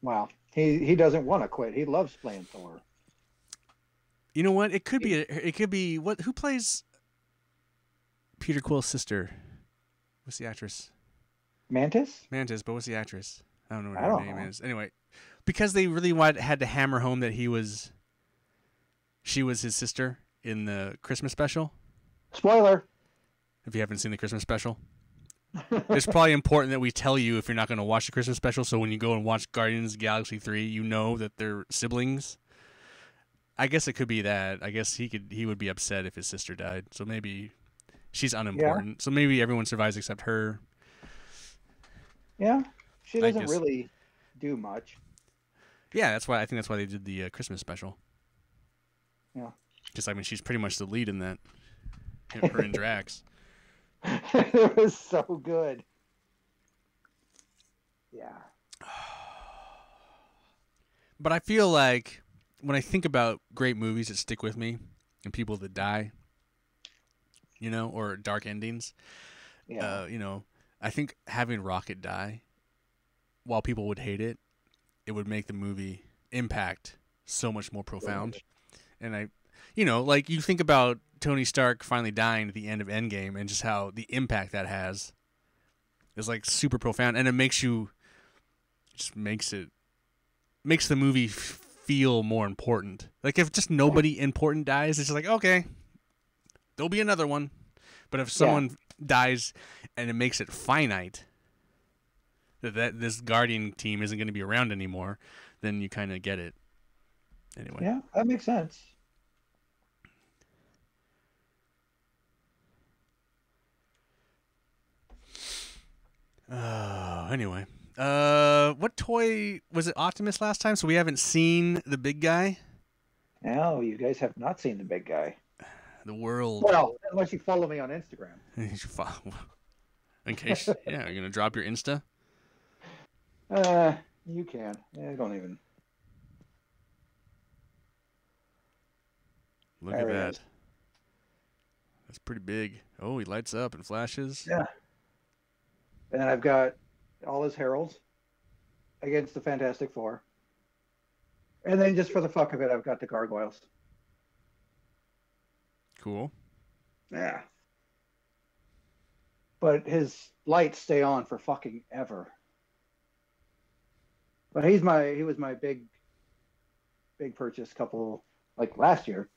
Wow. He doesn't want to quit. He loves playing Thor. You know what? It could be who plays Peter Quill's sister? What's the actress? Mantis, but what's the actress? I don't know what her name is. Anyway, because they really had to hammer home that she was his sister in the Christmas special. Spoiler. If you haven't seen the Christmas special, it's probably important that we tell you if you're not going to watch the Christmas special. So when you go and watch Guardians of the Galaxy 3, you know that they're siblings. I guess it could be that. I guess he would be upset if his sister died. So maybe she's unimportant. Yeah. So maybe everyone survives except her. Yeah, she doesn't really do much. Yeah, I think that's why they did the Christmas special. Yeah. Because, I mean, she's pretty much the lead in that. Her and Drax. It was so good. Yeah. But I feel like when I think about great movies that stick with me and people that die, or dark endings, I think having Rocket die, while people would hate it, it would make the movie impact so much more profound. And like you think about Tony Stark finally dying at the end of Endgame and just how the impact that has is like super profound, and it makes the movie feel more important. Like if just nobody important dies, it's just like, okay, there'll be another one. But if someone dies and it makes it finite, that this Guardian team isn't going to be around anymore, then you kind of get it. Anyway. Yeah, that makes sense. Anyway. What toy was it? Optimus last time? So we haven't seen the big guy? No, you guys have not seen the big guy. The world. Well, unless you follow me on Instagram. In case, you're going to drop your Insta? You can. Yeah, I don't even. Look at that. That's pretty big. Oh, he lights up and flashes. Yeah. And then I've got all his heralds against the Fantastic Four. And then just for the fuck of it, I've got the gargoyles. Cool. Yeah. But his lights stay on for fucking ever. But he was my big purchase like last year.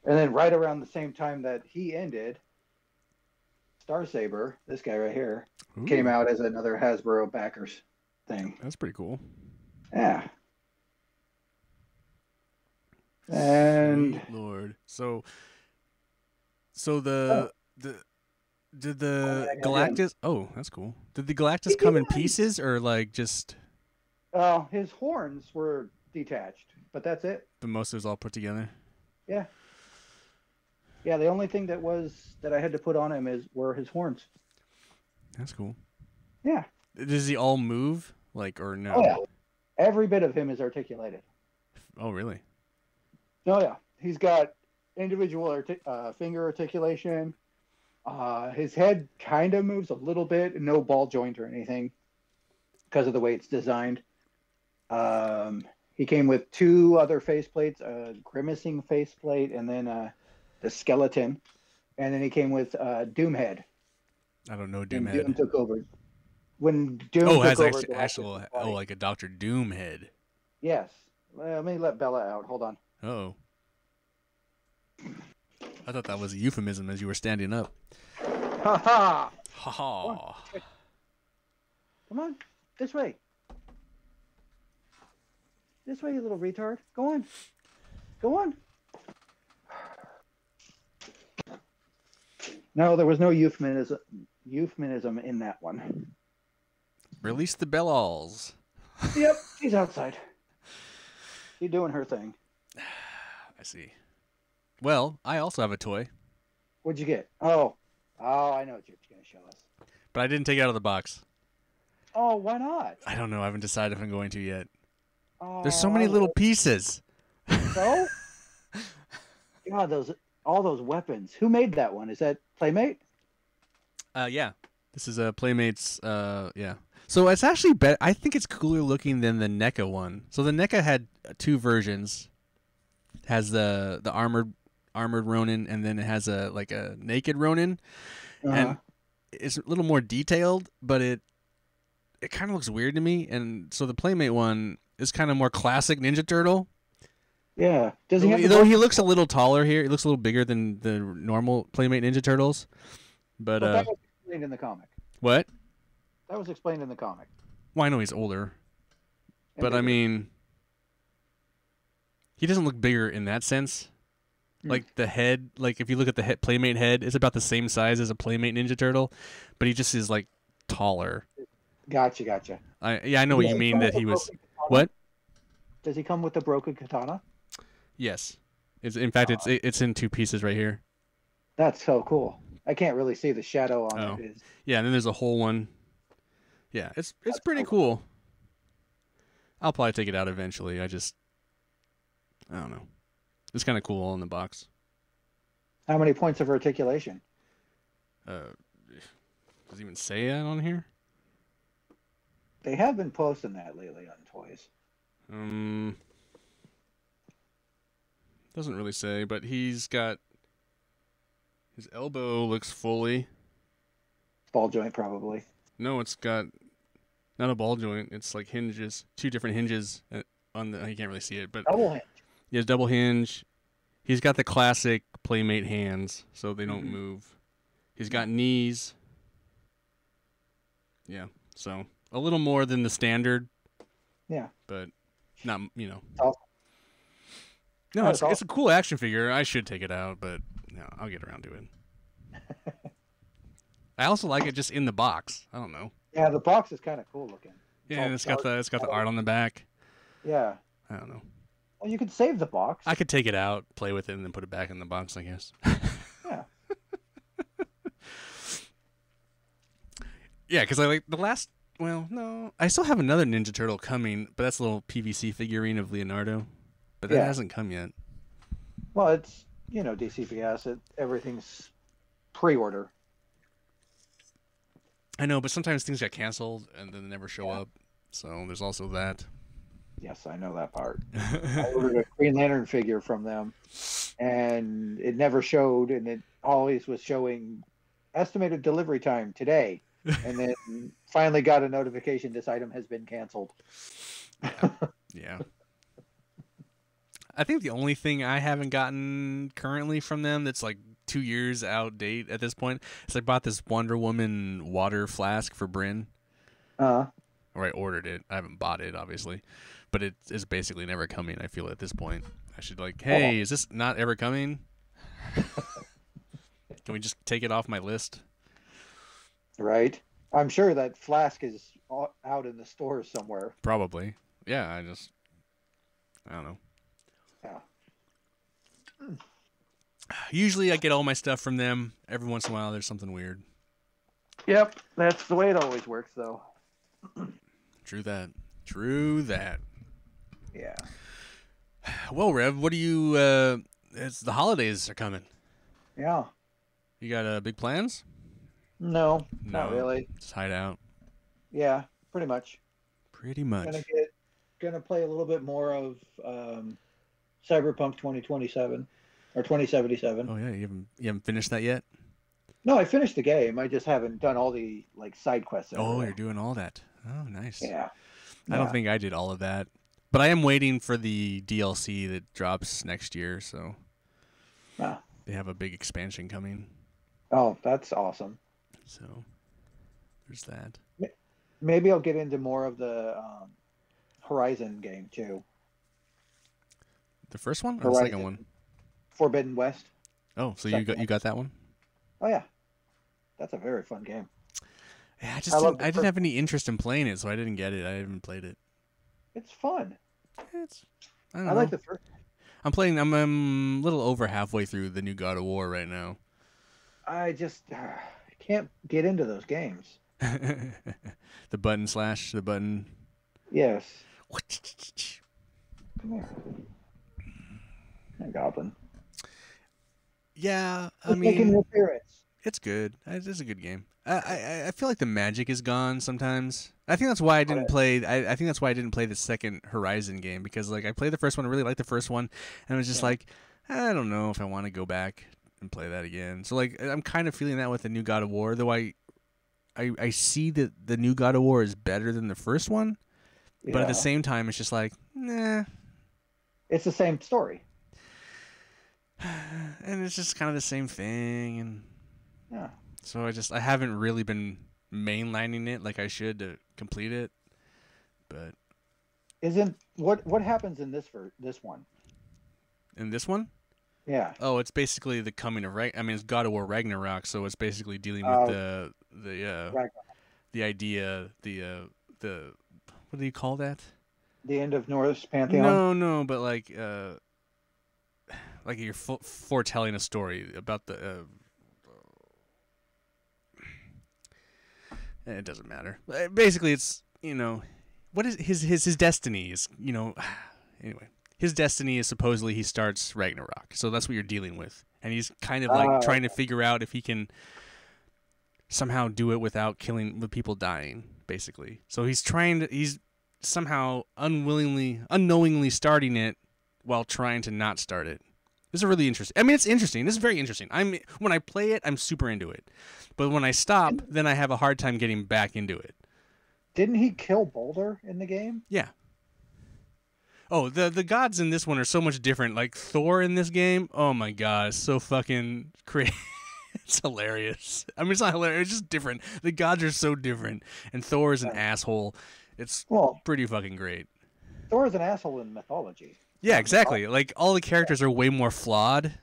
And then right around the same time that he ended, Starsaber, this guy right here, came out as another Hasbro backers thing. That's pretty cool. Yeah. And sweet Lord. So did the Galactus? Oh, that's cool. Did the Galactus come in pieces or like just? His horns were detached, but that's it. But most of it was all put together. Yeah. Yeah, the only thing that I had to put on him were his horns. That's cool. Yeah. Does he all move, or no? Oh yeah. Every bit of him is articulated. Oh really? Oh yeah. He's got individual finger articulation. His head kind of moves a little bit, no ball joint or anything, because of the way it's designed. He came with 2 other faceplates, a grimacing faceplate, and then the skeleton. And then he came with Doomhead. I don't know When Doomhead. Doom took over. When Doom took over, actual like a Dr. Doomhead. Yes. Let me let Bella out. Hold on. Oh. I thought that was a euphemism as you were standing up. Ha ha! Ha ha! Come on, this way. This way, you little retard. Go on. Go on. No, there was no euphemism in that one. Release the Bellalls. Yep, she's outside. She's doing her thing. I see. Well, I also have a toy. What'd you get? Oh, I know what you're going to show us. But I didn't take it out of the box. Oh, why not? I don't know. I haven't decided if I'm going to yet. Oh, there's so many little pieces. So? God, all those weapons. Who made that one? Is that Playmate? Yeah. This is a Playmate's. Yeah. So it's actually better. I think it's cooler looking than the NECA one. So the NECA had 2 versions. It has the armored Ronin, and then it has a naked Ronin, and it's a little more detailed, but it kind of looks weird to me. And so the Playmate one is kind of more classic Ninja Turtle. Yeah. Does he have Though he looks a little taller here. He looks a little bigger than the normal Playmate Ninja Turtles. But that was explained in the comic. What? That was explained in the comic. Well, I know he's older. But I mean, he doesn't look bigger in that sense. Like the head, like if you look at the Playmate head, it's about the same size as a Playmate Ninja Turtle, but he just is like taller. Gotcha. I know what you mean that he was. What? Does he come with the broken katana? Yes. In fact, it's in 2 pieces right here. That's so cool. I can't really see the shadow on it. Yeah, and then there's a whole one. Yeah, it's pretty cool. I'll probably take it out eventually. I don't know. It's kind of cool all in the box. How many points of articulation? Does it even say that on here? They have been posting that lately on toys. Doesn't really say, but he's got his elbow looks fully. Ball joint, probably. No, it's got not a ball joint. It's like hinges, 2 different hinges on the. You can't really see it, but double hinge. Yeah, double hinge. He's got the classic Playmate hands, so they don't move. He's got knees. Yeah, so a little more than the standard. Yeah, but not awesome. No, it's a cool action figure. I should take it out, but I'll get around to it. I also like it just in the box. I don't know. Yeah, the box is kind of cool looking. Yeah, and it's got the art on the back. Yeah. I don't know. Well, you could save the box. I could take it out, play with it, and then put it back in the box, I guess. Yeah. Yeah, because I like the last. Well, no, I still have another Ninja Turtle coming, but that's a little PVC figurine of Leonardo, but that hasn't come yet. Well, it's DCPS. Everything's pre-order. I know, but sometimes things get canceled and then they never show up. So there's also that. Yes, I know that part. I ordered a Green Lantern figure from them, and it never showed, and it always was showing estimated delivery time today, and then finally got a notification this item has been canceled. Yeah. I think the only thing I haven't gotten currently from them that's like 2 years out date at this point is I bought this Wonder Woman water flask for Bryn. Or I ordered it. I haven't bought it, obviously. But it is basically never coming, I feel, at this point. I should hey, is this not ever coming? Can we just take it off my list? Right. I'm sure that flask is out in the stores somewhere. Probably. Yeah, I don't know. Yeah. Usually I get all my stuff from them. Every once in a while there's something weird. Yep, that's the way it always works, though. True that. Yeah. Well, Rev, what do you... it's the holidays are coming. Yeah. You got big plans? No, not really. Just hide out. Yeah, pretty much. Pretty much. Gonna get gonna play a little bit more of Cyberpunk 2027 or 2077. Oh yeah, you haven't finished that yet? No, I finished the game. I just haven't done all the like side quests and Oh, everything. you're doing all that. Oh, nice. Yeah. I don't think I did all of that, but I am waiting for the DLC that drops next year. So they have a big expansion coming. Oh, that's awesome. So there's that. Maybe I'll get into more of the Horizon game too. The first one or the second one? Forbidden West. Oh, so you got that one? Oh yeah, that's a very fun game. Yeah, I didn't have any interest in playing it, so I didn't get it. I haven't played it. It's fun. I don't know. Like the first. I'm a little over halfway through the new God of War right now. I just can't get into those games. The button slash, the button. Yes. Come here. Goblin. Yeah, making an appearance. It's good. It's a good game. I feel like the magic is gone sometimes. I think that's why I didn't play. I think that's why I didn't play the second Horizon game, because like I played the first one, I really liked the first one, and I was just like, I don't know if I want to go back and play that again. So like I'm kind of feeling that with the new God of War, though I see that the new God of War is better than the first one, but at the same time it's just like, nah. It's the same story. And it's just kind of the same thing, and so I haven't really been mainlining it like I should to complete it. But what happens in this one? In this one? Yeah. Oh, it's basically the coming of it's God of War Ragnarok, so it's basically dealing with the idea, the what do you call that? The end of Norse pantheon? No, but like you're foretelling a story about the. It doesn't matter. Basically, it's what is his destiny is anyway. His destiny is supposedly he starts Ragnarok, so that's what you're dealing with, and he's kind of like trying to figure out if he can somehow do it without people dying, basically. So he's somehow unknowingly starting it while trying to not start it. This is really interesting. It's interesting. This is very interesting. When I play it, I'm super into it. But when I stop, then I have a hard time getting back into it. Didn't he kill Boulder in the game? Yeah. Oh, the gods in this one are so much different. Like Thor in this game, oh my god, it's so fucking crazy. It's hilarious. It's not hilarious. It's just different. The gods are so different, and Thor is an asshole. It's pretty fucking great. Thor is an asshole in mythology. Yeah, exactly. Like all the characters are way more flawed.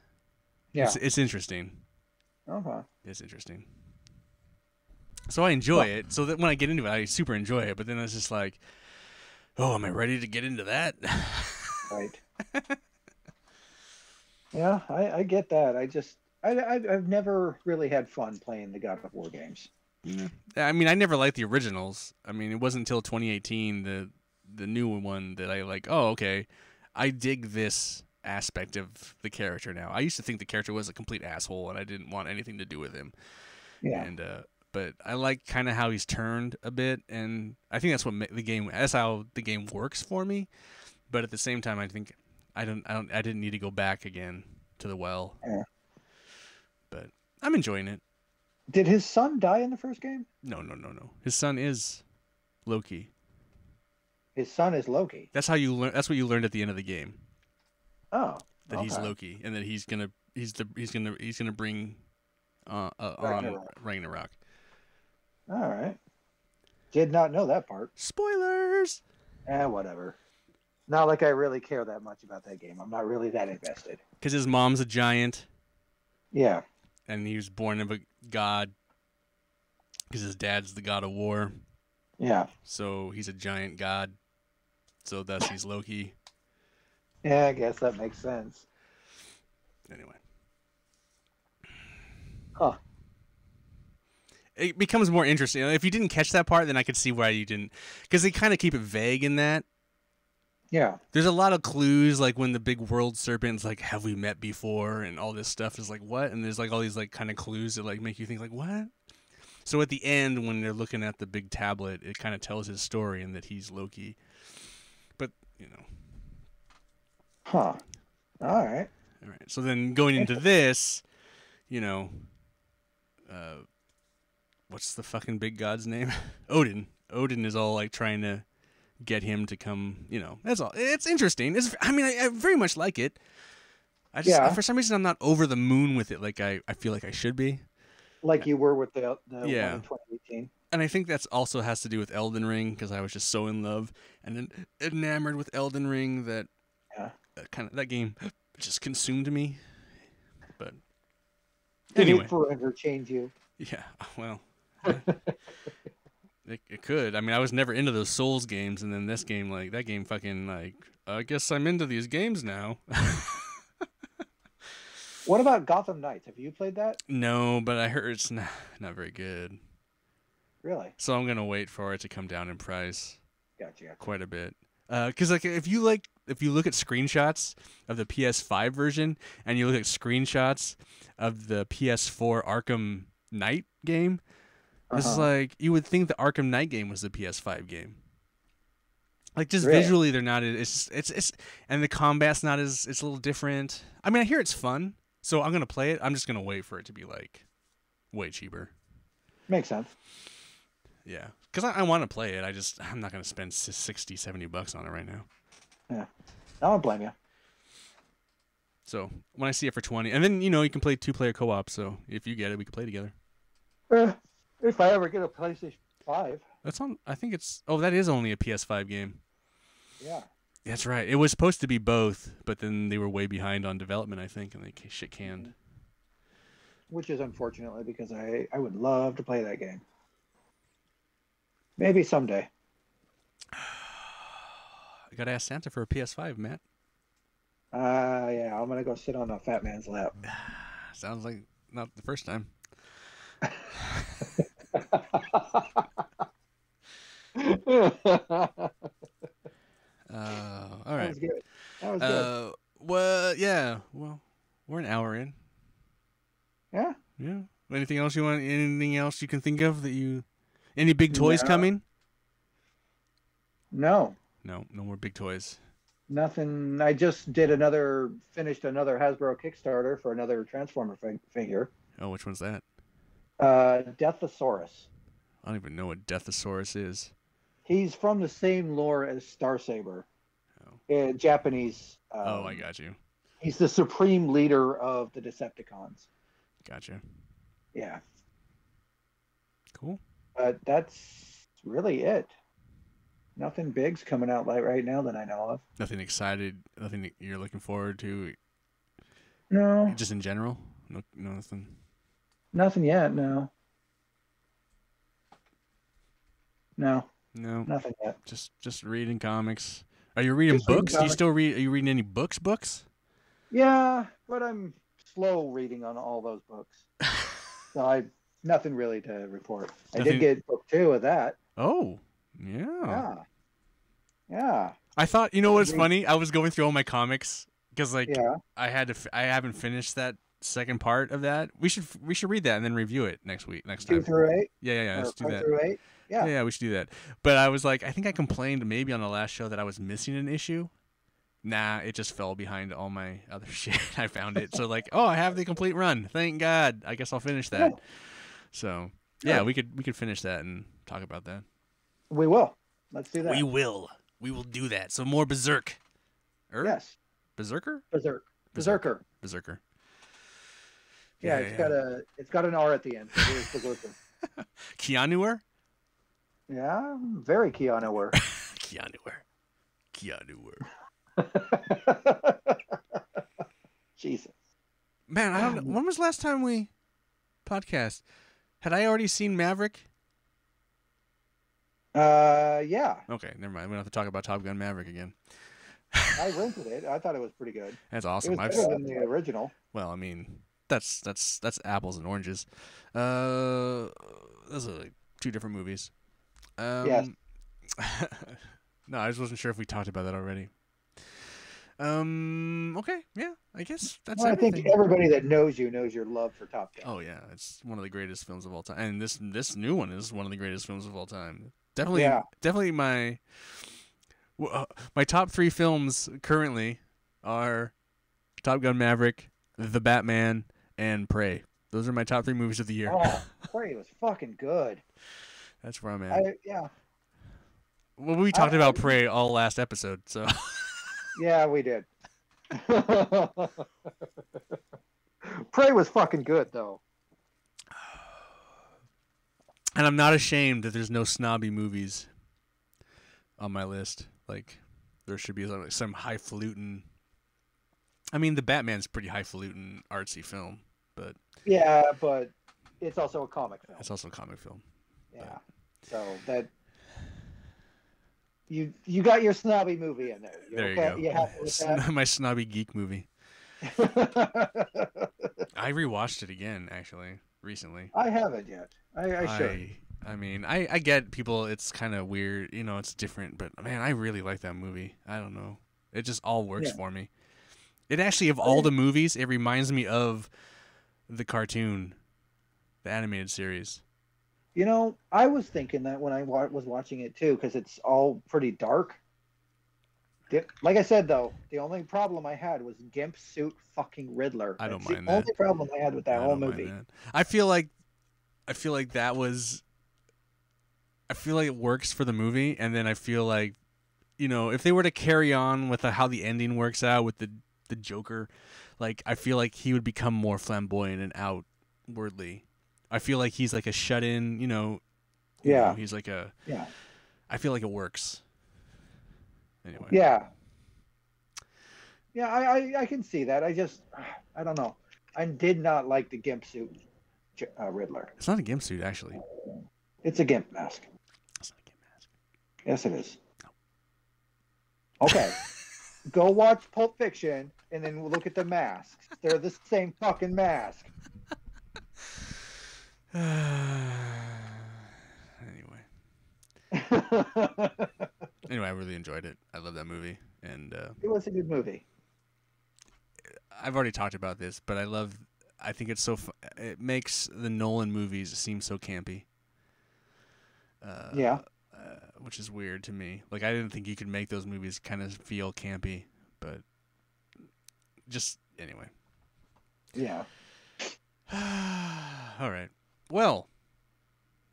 Yeah, it's interesting. Okay. It's interesting. So I enjoy it. So that when I get into it, I super enjoy it. But then it's just like, oh, am I ready to get into that? Right. Yeah, I get that. I've never really had fun playing the God of War games. Yeah. I never liked the originals. It wasn't until 2018 the new one that I like. Oh, okay. I dig this aspect of the character now. I used to think the character was a complete asshole, and I didn't want anything to do with him. Yeah. And but I like kind of how he's turned a bit, and I think that's that's how the game works for me. But at the same time, I think I didn't need to go back again to the well. Yeah. But I'm enjoying it. Did his son die in the first game? No. His son is Loki. His son is Loki. That's how you learn. That's what you learned at the end of the game. Oh, that he's Loki, and that he's gonna bring Ragnarok. All right. Did not know that part. Spoilers. Whatever. Not like I really care that much about that game. I'm not really that invested. Because his mom's a giant. Yeah. And he was born of a god. Because his dad's the god of war. Yeah. So he's a giant god. So thus he's Loki. Yeah, I guess that makes sense. Anyway. Huh. It becomes more interesting. If you didn't catch that part, then I could see why you didn't. Because they kind of keep it vague in that. Yeah. There's a lot of clues, like when the big world serpent's like, have we met before? And all this stuff is like, what? And there's like all these like kind of clues that like make you think like, what? So at the end, when they're looking at the big tablet, it kind of tells his story and that he's Loki. but you know. Huh. All right. All right. So then going into this, you know, what's the fucking big god's name? Odin. Odin is all like trying to get him to come. You know, that's all. It's interesting. I mean, I very much like it. For some reason, I'm not over the moon with it like I feel like I should be. Like you were with the one in 2018. And I think that's also has to do with Elden Ring, because I was just so in love and enamored with Elden Ring that that game just consumed me. But anyway, did it forever change you? Yeah, well, it could. I mean, I was never into those Souls games, and then this game, like that game, fucking like, I guess I'm into these games now. What about Gotham Knights? Have you played that? No, but I heard it's not very good. Really? So I'm gonna wait for it to come down in price. Gotcha. Quite a bit. Because like if you look at screenshots of the PS5 version and you look at screenshots of the PS4 Arkham Knight game, this is like you would think the Arkham Knight game was the PS5 game. Like just visually, they're not. It's and the combat's not as. It's a little different. I mean, I hear it's fun, so I'm gonna play it. I'm just gonna wait for it to be like way cheaper. Makes sense. Yeah, because I want to play it. I'm not gonna spend $60-$70 on it right now. Yeah, I don't blame you. So when I see it for $20, and then you can play 2-player co-op. So if you get it, we can play together. If I ever get a PlayStation 5. That's on. I think it's. Oh, that is only a PS5 game. Yeah. That's right. It was supposed to be both, but then they were way behind on development, I think, and they shit canned. Which is unfortunately because I would love to play that game. Maybe someday. I gotta ask Santa for a PS5, Matt. Yeah, I'm gonna go sit on a fat man's lap. Sounds like not the first time. All right. That was good. That was good. Well, yeah. Well, we're an hour in. Yeah. Yeah. Anything else you want? Anything else you can think of that you? Any big toys coming? No. No more big toys. Nothing. I just finished another Hasbro Kickstarter for another Transformer figure. Oh, which one's that? Deathosaurus. I don't even know what Deathosaurus is. He's from the same lore as Starsaber. Japanese. I got you. He's the supreme leader of the Decepticons. Gotcha. Yeah. Cool. That's really it. Nothing big's coming out right now that I know of. Nothing excited. Nothing that you're looking forward to. No. Just in general. No, nothing. Nothing yet. No. No. Nothing yet. Just reading comics. Are you reading books? Do you still read? Are you reading any books? Yeah, but I'm slow reading on all those books. So nothing really to report. I did get book 2 of that. Oh, yeah. Yeah. I thought, what's funny? I was going through all my comics because I haven't finished that second part of that. We should read that and then review it next time. 2 through 8. Yeah. Let's do that. 5 through 8. Yeah, we should do that. But I was like, I think I complained maybe on the last show that I was missing an issue. Nah, it just fell behind all my other shit. I found it. So like, I have the complete run. Thank God. I guess I'll finish that. Yeah. So yeah, we could finish that and talk about that. We will. Let's do that. We will do that. So more Berserk. Yes. Berserker? Berserker. Yeah, it's got an R at the end. So it is Berserker. Keanu-er? Yeah, very Keanu-er. Keanu-er. Jesus. Man, I don't know. When was the last time we podcast? Had I already seen Maverick? Yeah. Okay, never mind. We don't have to talk about Top Gun Maverick again. I rented it. I thought it was pretty good. That's awesome. It was better than the original. Well, I mean, that's apples and oranges. Those are like 2 different movies. Yes. No, I just wasn't sure if we talked about that already. Okay, yeah, I guess that's everything. I think everybody that knows you knows your love for Top Gun. Oh yeah, it's one of the greatest films of all time, and this new one is one of the greatest films of all time. Definitely my My top 3 films currently are Top Gun Maverick, The Batman, and Prey. Those are my top 3 movies of the year. Oh, Prey was fucking good. That's where I'm at. Yeah. Well, we talked about Prey all last episode, so. Yeah, we did. Prey was fucking good, though. And I'm not ashamed that there's no snobby movies on my list. Like, there should be like some highfalutin. I mean, the Batman's pretty highfalutin, artsy film, but. Yeah, but it's also a comic film. It's also a comic film. Yeah. But. So that. You got your snobby movie in there. There you go. You happy with that? My snobby geek movie. I rewatched it again, actually, recently. I haven't yet. I should. I mean, I get people, it's kind of weird, you know, it's different, but man, I really like that movie. I don't know. It just all works for me. It actually, of all the movies, it reminds me of the cartoon, the animated series. You know, I was thinking that when I was watching it too, because it's all pretty dark. Like I said, though, the only problem I had was Gimp Suit fucking Riddler. I don't That's mind the only problem I had with that whole movie. I feel like that was. I feel like it works for the movie, and then I feel like, you know, if they were to carry on with how the ending works out with the Joker, like I feel like he would become more flamboyant and outwardly. I feel like he's like a shut-in, you know. Yeah. Know, he's like a. Yeah. I feel like it works. Anyway. Yeah. Yeah, I can see that. I don't know. I did not like the Gimp Suit Riddler. It's not a Gimp suit, actually. It's a Gimp mask. It's not a Gimp mask. Yes, it is. No. Okay. Go watch Pulp Fiction and then look at the masks. They're the same fucking mask. Anyway, I really enjoyed it. I love that movie, and it was a good movie. I've already talked about this, but I think it's so. It makes the Nolan movies seem so campy. Yeah. Which is weird to me. Like, I didn't think you could make those movies kind of feel campy, but just anyway. Yeah. All right. Well,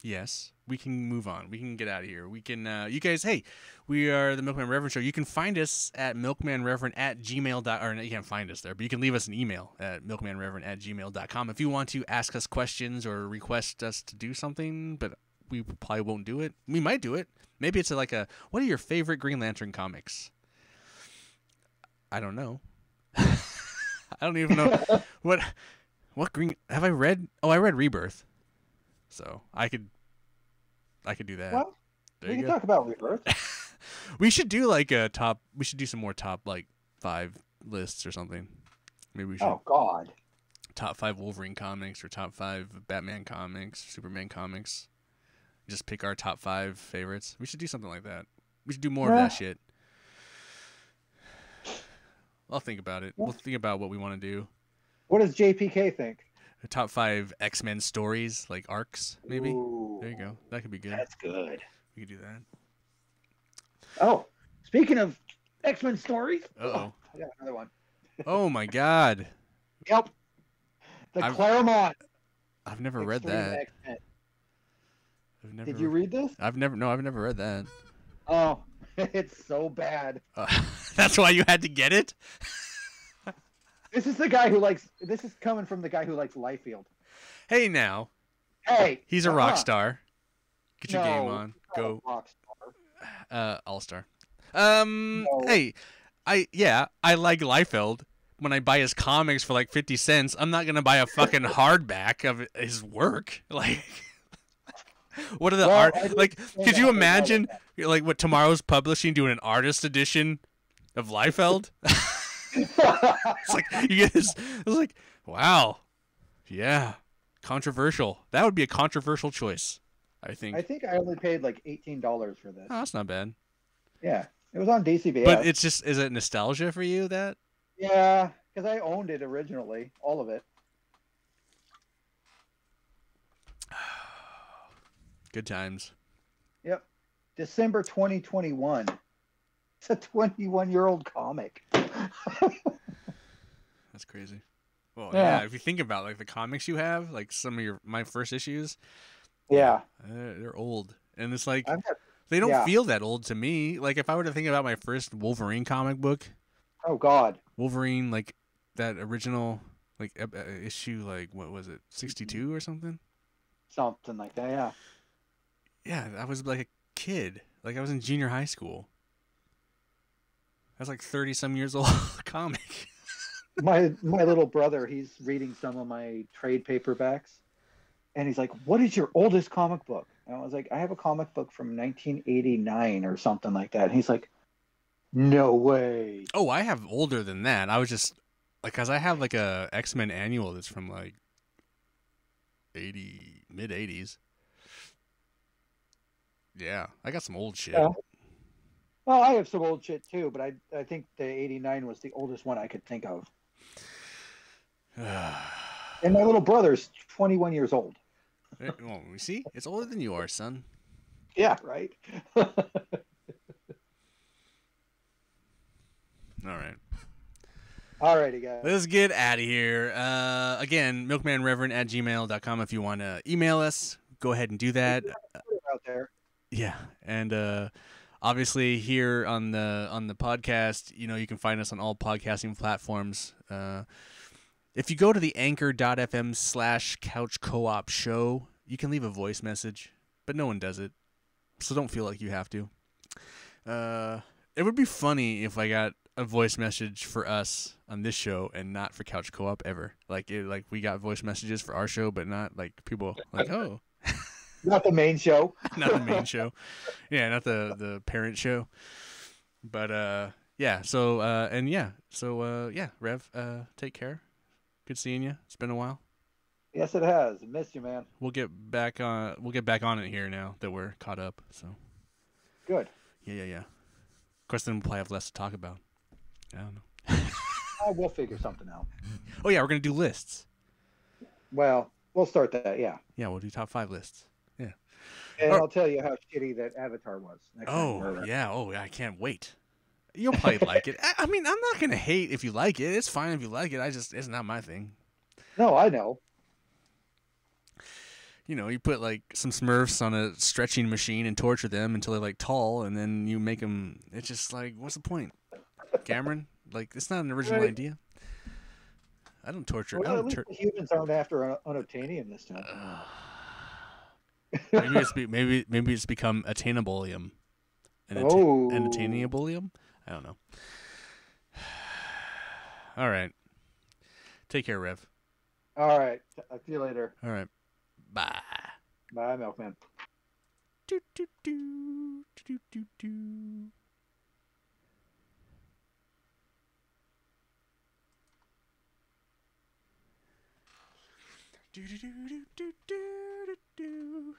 yes, we can move on. We can get out of here. We can, you guys, hey, we are the Milkman Reverend Show. You can find us at milkmanreverend@gmail.com, or you can't find us there, but you can leave us an email at milkmanreverend@gmail.com if you want to ask us questions or request us to do something, but we probably won't do it. We might do it. Maybe it's like what are your favorite Green Lantern comics? I don't know. I don't even know what Green have I read? Oh, I read Rebirth. So I could do that. Well, we can talk about Rebirth. We should do like a top. We should do some more top like 5 lists or something. Maybe we should. Oh God. Top 5 Wolverine comics or top 5 Batman comics, Superman comics. Just pick our top 5 favorites. We should do something like that. We should do more of that shit. I'll think about it. We'll think about what we want to do. What does JPK think? The top 5 X-Men stories, like arcs, maybe. Ooh, there you go. That could be good. That's good. We could do that. Oh, speaking of X-Men stories. Uh-oh. I got another one. Oh my God. Yep. Claremont. I've never read that. X-Men. Did you read this? I've never read that. Oh, it's so bad. That's why you had to get it? This is the guy who likes. This is coming from the guy who likes Liefeld. Hey now. Hey. He's a rock star. Get your game on. Go. All star. Hey, I like Liefeld. When I buy his comics for like 50 cents, I'm not gonna buy a fucking hardback of his work. Like, what are the art? Like, could you imagine like what Tomorrow's Publishing doing an artist edition of Liefeld? It's like you get this. It's like, wow, yeah, controversial. That would be a controversial choice, I think. I think I only paid like $18 for this. Oh, that's not bad. Yeah, it was on DCBS. But it's just, is it nostalgia for you that? Yeah, because I owned it originally, all of it. Good times. Yep, December 2021. It's a 21-year-old comic. That's crazy. Well, yeah. If you think about like the comics you have, like some of my first issues, yeah, they're old, and it's like got, they don't feel that old to me. Like if I were to think about my first Wolverine comic book, oh God, Wolverine, like that original like issue, like what was it, 62 or something? Something like that. Yeah. Yeah, I was like a kid. Like I was in junior high school. That's like 30-some years old comic. My little brother, he's reading some of my trade paperbacks, and he's like, "What is your oldest comic book?" And I was like, "I have a comic book from 1989 or something like that." And he's like, "No way." Oh, I have older than that. I was just like, cause I have like a X-Men annual that's from like mid 80s. Yeah, I got some old shit. Yeah. Well, I have some old shit too, but I think the 89 was the oldest one I could think of. And my little brother's 21 years old. Well, you see, it's older than you are, son. Yeah, right. All right. Alrighty, guys. Let's get out of here. Again, milkmanreverend@gmail.com if you want to email us. Go ahead and do that. Out there. Yeah, and obviously here on the podcast, you can find us on all podcasting platforms. If you go to the anchor.fm/couch co-op show, you can leave a voice message, but no one does it, so don't feel like you have to. It would be funny if I got a voice message for us on this show and not for Couch Co-op ever. Like we got voice messages for our show, but not like people like, oh. Not the main show. Not the main show. Yeah, not the parent show. But yeah, Rev, take care. Good seeing you. It's been a while. Yes, it has. Missed you, man. We'll get back on it here now that we're caught up. So good. Yeah. Of course, then we'll probably have less to talk about. I don't know. We'll figure something out. Oh yeah, we're gonna do lists. Well, we'll start that. Yeah. Yeah, we'll do top 5 lists. Yeah. And I'll tell you how shitty that Avatar was. Yeah. Oh, I can't wait. You'll probably like it. I mean, I'm not gonna hate if you like it. It's fine if you like it. It's not my thing. No, I know. You put like some Smurfs on a stretching machine and torture them until they're like tall, and then you make them. It's just like, what's the point, Cameron? Like, it's not an original idea. I don't torture. Well, at least the humans aren't after unobtainium this time. maybe it's become attainableium. Attainableium? I don't know. All right. Take care, Rev. All right. I'll see you later. All right. Bye. Bye, Milkman. Do, do, do, do, do, do. Do, do, do, do, do, do, do.